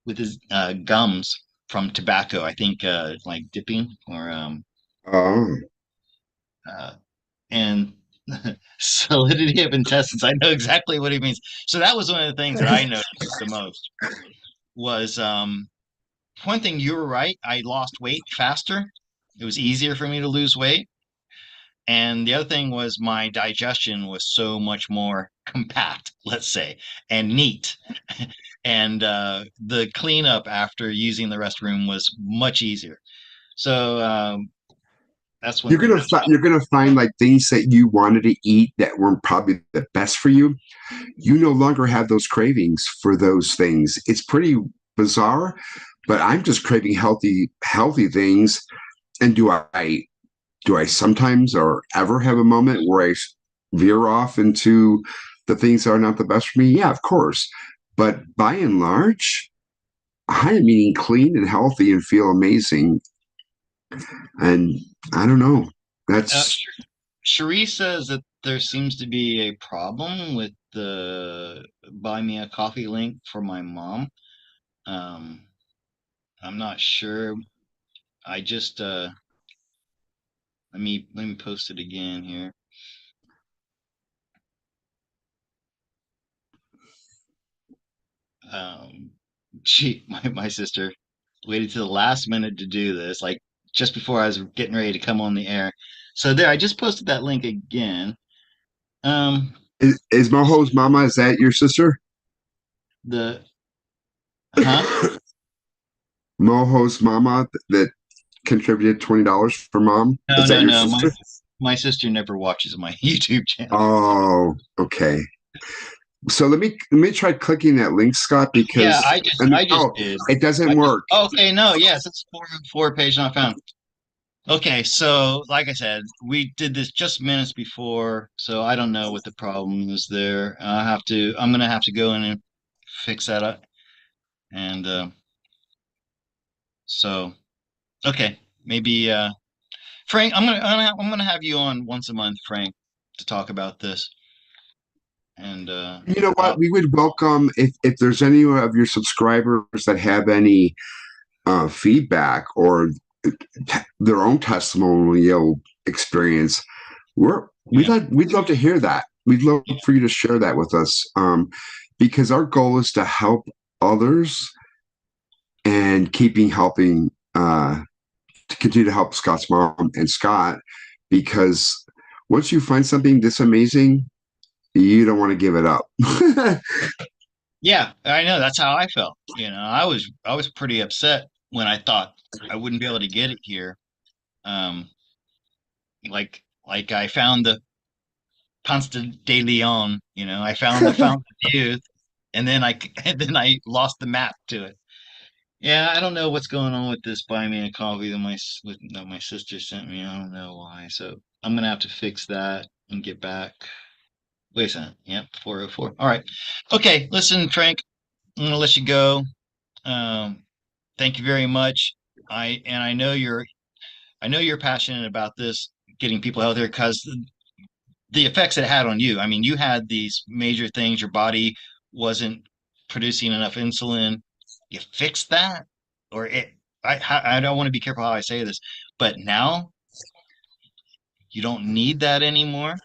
with his gums from tobacco. I think like dipping or oh uh, and solidity of intestines. I know exactly what he means. So that was one of the things that I noticed the most was one thing, you were right. I lost weight faster. It was easier for me to lose weight. And the other thing was my digestion was so much more compact, let's say, and neat. And the cleanup after using the restroom was much easier. So that's one thing. you're gonna find like things that you wanted to eat that weren't probably the best for you. You no longer have those cravings for those things. It's pretty bizarre, but I'm just craving healthy things. And do I sometimes or ever have a moment where I veer off into the things that are not the best for me? Yeah, of course. But by and large, I am eating clean and healthy and feel amazing. And I don't know. Uh, That's Cherie says that there seems to be a problem with the buy me a coffee link for my mom. Um, I'm not sure. I just let me post it again here. Um, my sister waited to the last minute to do this, like just before I was getting ready to come on the air. So there, I just posted that link again. Um, is Moho's mama. Is that your sister? the huh? Moho's mama that contributed $20 for mom. No, Is that no, your no. sister? My sister never watches my YouTube channel. Oh, okay. So let me try clicking that link, Scott, Yeah, because I just no, did. it I doesn't just work. okay, no, yes, it's four page not found. Okay, so like I said, we did this just minutes before, so I don't know what the problem is there. I'm gonna have to go in and fix that up. And so okay, maybe Frank, I'm gonna have you on once a month, Frank, to talk about this. And You know what? We would welcome if there's any of your subscribers that have any feedback or their own testimonial experience. yeah, We'd love to hear that. We'd love yeah, for you to share that with us, because our goal is to help others and keeping helping to continue to help Scott's mom and Scott, because once you find something this amazing, you don't want to give it up. yeah. I know that's how I felt. You know, I was pretty upset when I thought I wouldn't be able to get it here. Um, like I found the Ponce de Leon. You know, I found the Fountain of Youth, and then and then I lost the map to it. Yeah, I don't know what's going on with this buy me a coffee that my sister sent me. I don't know why. So I'm gonna have to fix that and get back. Wait a second. Yep, 404. All right. Okay, listen, Frank, I'm gonna let you go. Um, thank you very much. I know you're passionate about this, getting people out there because the effects it had on you. I mean, you had these major things. Your body wasn't producing enough insulin. You fixed that, or it. I don't want to be careful how I say this, but now you don't need that anymore,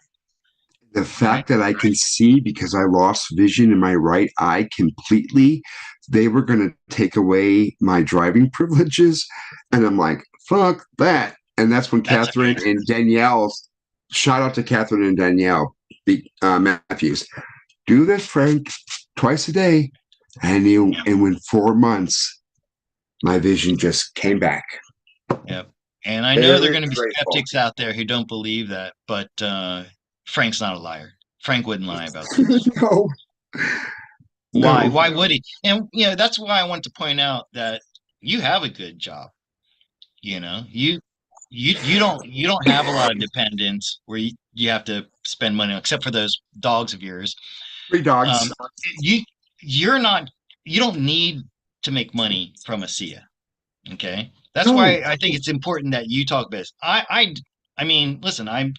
The right? fact that I can see because I lost vision in my right eye completely, they were going to take away my driving privileges. And I'm like, fuck that. And that's when That's Catherine amazing. and Danielle, shout out to Catherine and Danielle Matthews, do this, Frank, twice a day. Yep, And within 4 months, my vision just came back. yep. And I know there are Very going to be grateful. skeptics out there who don't believe that, but Frank's not a liar. Frank wouldn't lie about this. No, Why? no. Why would he? And you know, that's why I want to point out that you have a good job. You know, you don't have a lot of dependents where you have to spend money except for those dogs of yours. Three dogs. Um, you you're not you don't need to make money from Asea. Okay, that's No. why I think it's important that you talk about this. I mean, listen, I'm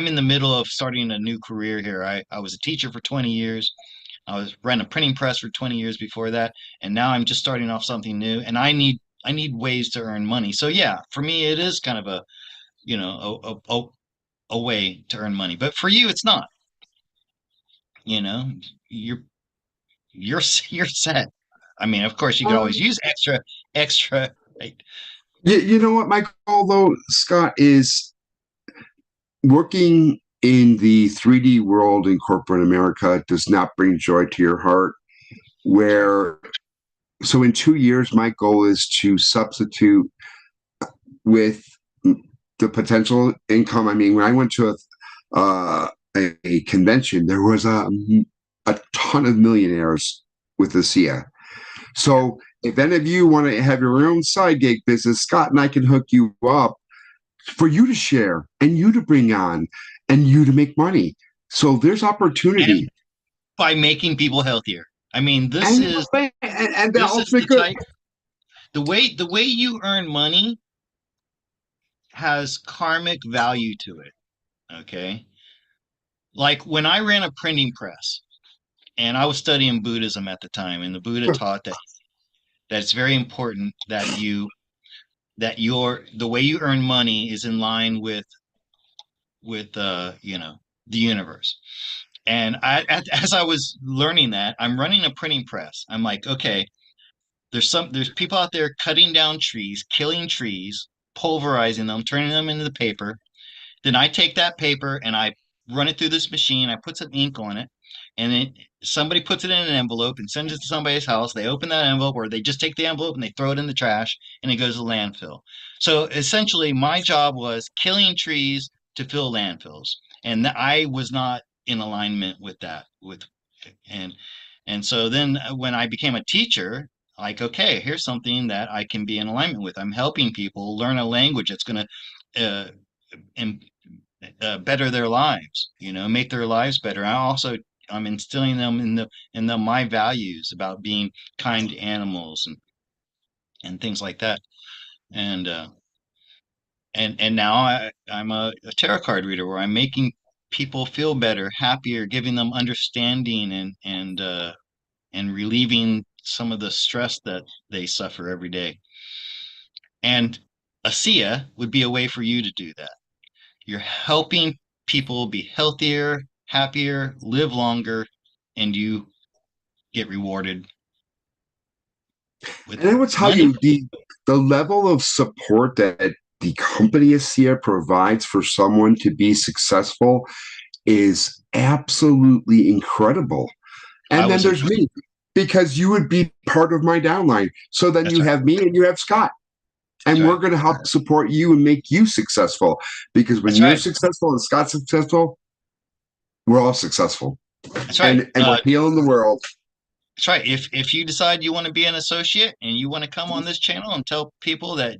in the middle of starting a new career here. I was a teacher for 20 years. I was ran a printing press for 20 years before that, and now I'm just starting off something new. And I need ways to earn money. So yeah, for me, it is kind of a you know a way to earn money. But for you, it's not. You know, you're you're set. I mean, of course, you could always Um, use extra. Right? you know what my goal though, Scott, is working in the 3D world in corporate America does not bring joy to your heart. Where so in 2 years, my goal is to substitute with the potential income. I mean, when I went to a convention, there was a ton of millionaires with the SIA. Yeah. So if any of you want to have your own side gig business, Scott and I can hook you up for you to share and you to bring on and you to make money. So there's And opportunity. by making people healthier. I mean, And and the this is ultimate the good. type the way you earn money has karmic value to it. Okay. Like when I ran a printing press and I was studying Buddhism at the time, and the Buddha taught that it's very important that the way you earn money is in line with you know the universe. And as I was learning that, I'm running a printing press. I'm like, okay, there's people out there cutting down trees, killing trees, pulverizing them, turning them into the paper. Then I take that paper and I run it through this machine. I put some ink on it, and then somebody puts it in an envelope and sends it to somebody's house. They open that envelope, or they just take the envelope and they throw it in the trash, and it goes to landfill. So essentially, my job was killing trees to fill landfills, and I was not in alignment with that with and and so then when I became a teacher, like, okay, here's something that I can be in alignment with. I'm helping people learn a language that's going to im better their lives, make their lives better. I'm instilling them in the my values about being kind to animals and things like that. And and now I'm a tarot card reader where I'm making people feel better, happier, giving them understanding and relieving some of the stress that they suffer every day. And Asea would be a way for you to do that. You're helping people be healthier, happier, live longer, and you get rewarded with And I will tell money. you the level of support that the company Asea provides for someone to be successful is absolutely incredible. I And then was there's impressed. me, because you would be part of my downline. So then That's you right. have me and you have Scott. That's And we're right. going to help support you and make you successful. Because when That's you're right. successful and Scott's successful, we're all successful. That's right. And we're healing the world. That's right. If you decide you want to be an associate and you want to come on this channel and tell people that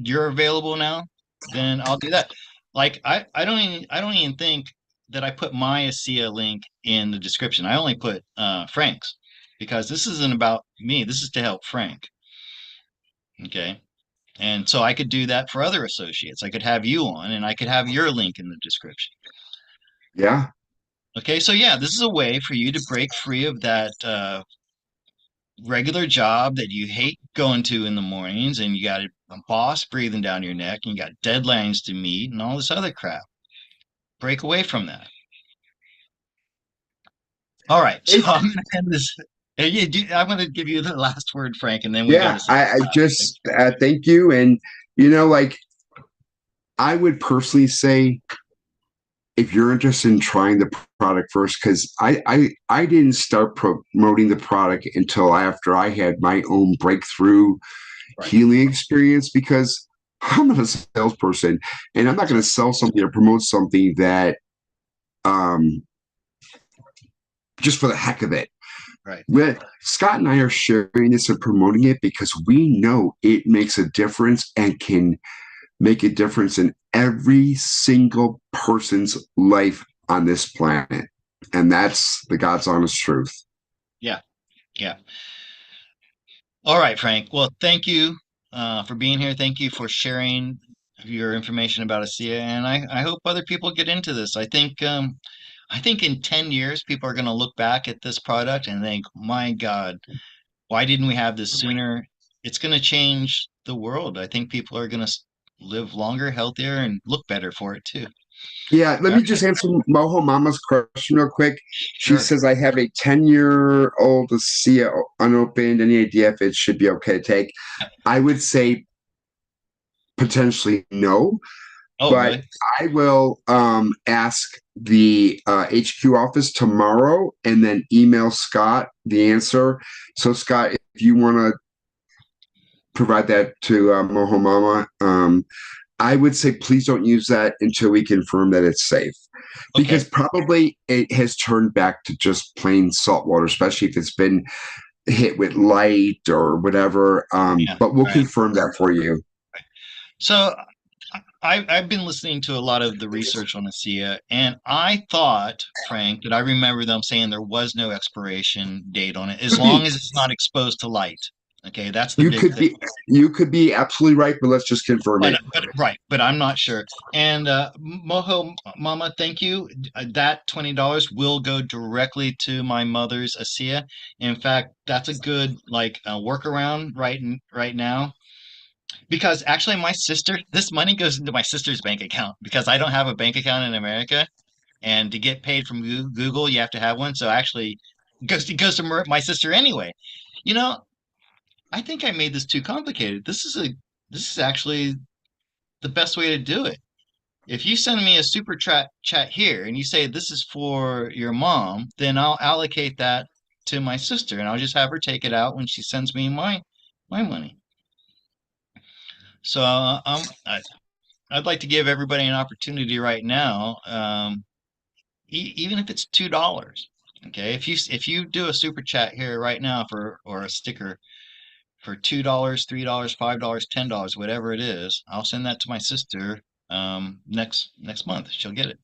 you're available now, then I'll do that. Like I don't even think that I put my ASEA link in the description. I only put Frank's because this isn't about me. This is to help Frank. Okay. And so I could do that for other associates. I could have you on and I could have your link in the description. Yeah. Okay. So yeah, this is a way for you to break free of that regular job that you hate going to in the mornings and you got a boss breathing down your neck and you got deadlines to meet and all this other crap. Break away from that. All right. So It, I'm going to end this. I'm going to give you the last word, Frank, and then we got to yeah. say I goodbye. just thank you. And, like, I would personally say, if you're interested in trying the product first, because I didn't start promoting the product until after I had my own breakthrough Right. healing experience, because I'm not a salesperson and I'm not That's going right. to sell something or promote something that um, just for the heck of it. Right. When Scott and I are sharing this and promoting it because we know it makes a difference and can make a difference in every single person's life on this planet. And that's the God's honest truth. Yeah. Yeah. All right, Frank. Well, thank you for being here. Thank you for sharing your information about ASEA, and I hope other people get into this. I think in 10 years, people are going to look back at this product and think, my God, why didn't we have this sooner? It's going to change the world. I think people are going to live longer, healthier, and look better for it too. Yeah, let All me right. just answer Moho Mama's question real quick. She Sure. says, I have a 10-year-old to see it unopened. Any idea if it should be okay to take? I would say potentially no, Oh, but really? I will ask the HQ office tomorrow and then email Scott the answer. So, Scott, if you want to provide that to Moho Mama, I would say please don't use that until we confirm that it's safe. Because Okay. probably it has turned back to just plain salt water, especially if it's been hit with light or whatever. Yeah. But we'll Right. confirm that for you. So I've been listening to a lot of the research on ASEA, and I thought, Frank, that I remember them saying there was no expiration date on it, as Could long be. as it's not exposed to light. Okay, that's the You big could thing. be. You could be absolutely right, but let's just confirm But it. but right, but I'm not sure. And Moho Mama, thank you. That $20 will go directly to my mother's ASEA. In fact, that's a good like workaround right now because actually my sister, this money goes into my sister's bank account because I don't have a bank account in America, and to get paid from Google, you have to have one. So actually, it goes to my sister anyway. You know, I think I made this too complicated. This is actually the best way to do it. If you send me a super chat here and you say this is for your mom, then I'll allocate that to my sister and I'll just have her take it out when she sends me my money. So I'd like to give everybody an opportunity right now. even if it's $2. Okay, if you do a super chat here right now for or a sticker for $2, $3, $5, $10, whatever it is, I'll send that to my sister next month. She'll get it.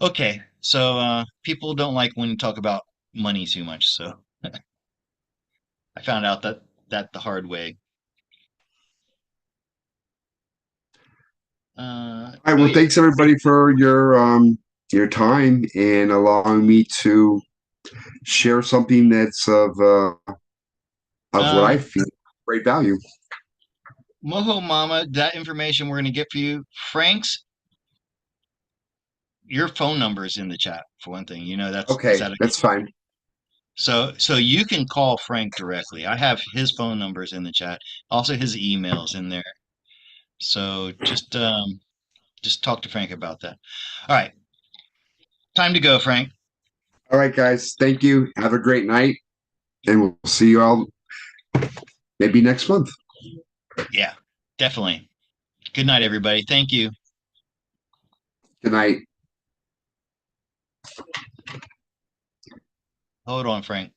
Okay, so people don't like when you talk about money too much, so I found out that the hard way. All right. Oh Well, yeah. thanks everybody for your time and allowing me to share something that's of what I Um, feel great value. Moho Mama, that information we're gonna get for you. Frank's your phone number is in the chat for one thing. That's is Okay, that okay? that's fine. So you can call Frank directly. I have his phone numbers in the chat, also his emails in there. So just talk to Frank about that. All right, time to go, Frank. All right, guys. Thank you. Have a great night, and we'll see you all maybe next month. Yeah, definitely. Good night, everybody. Thank you. Good night. Hold on, Frank.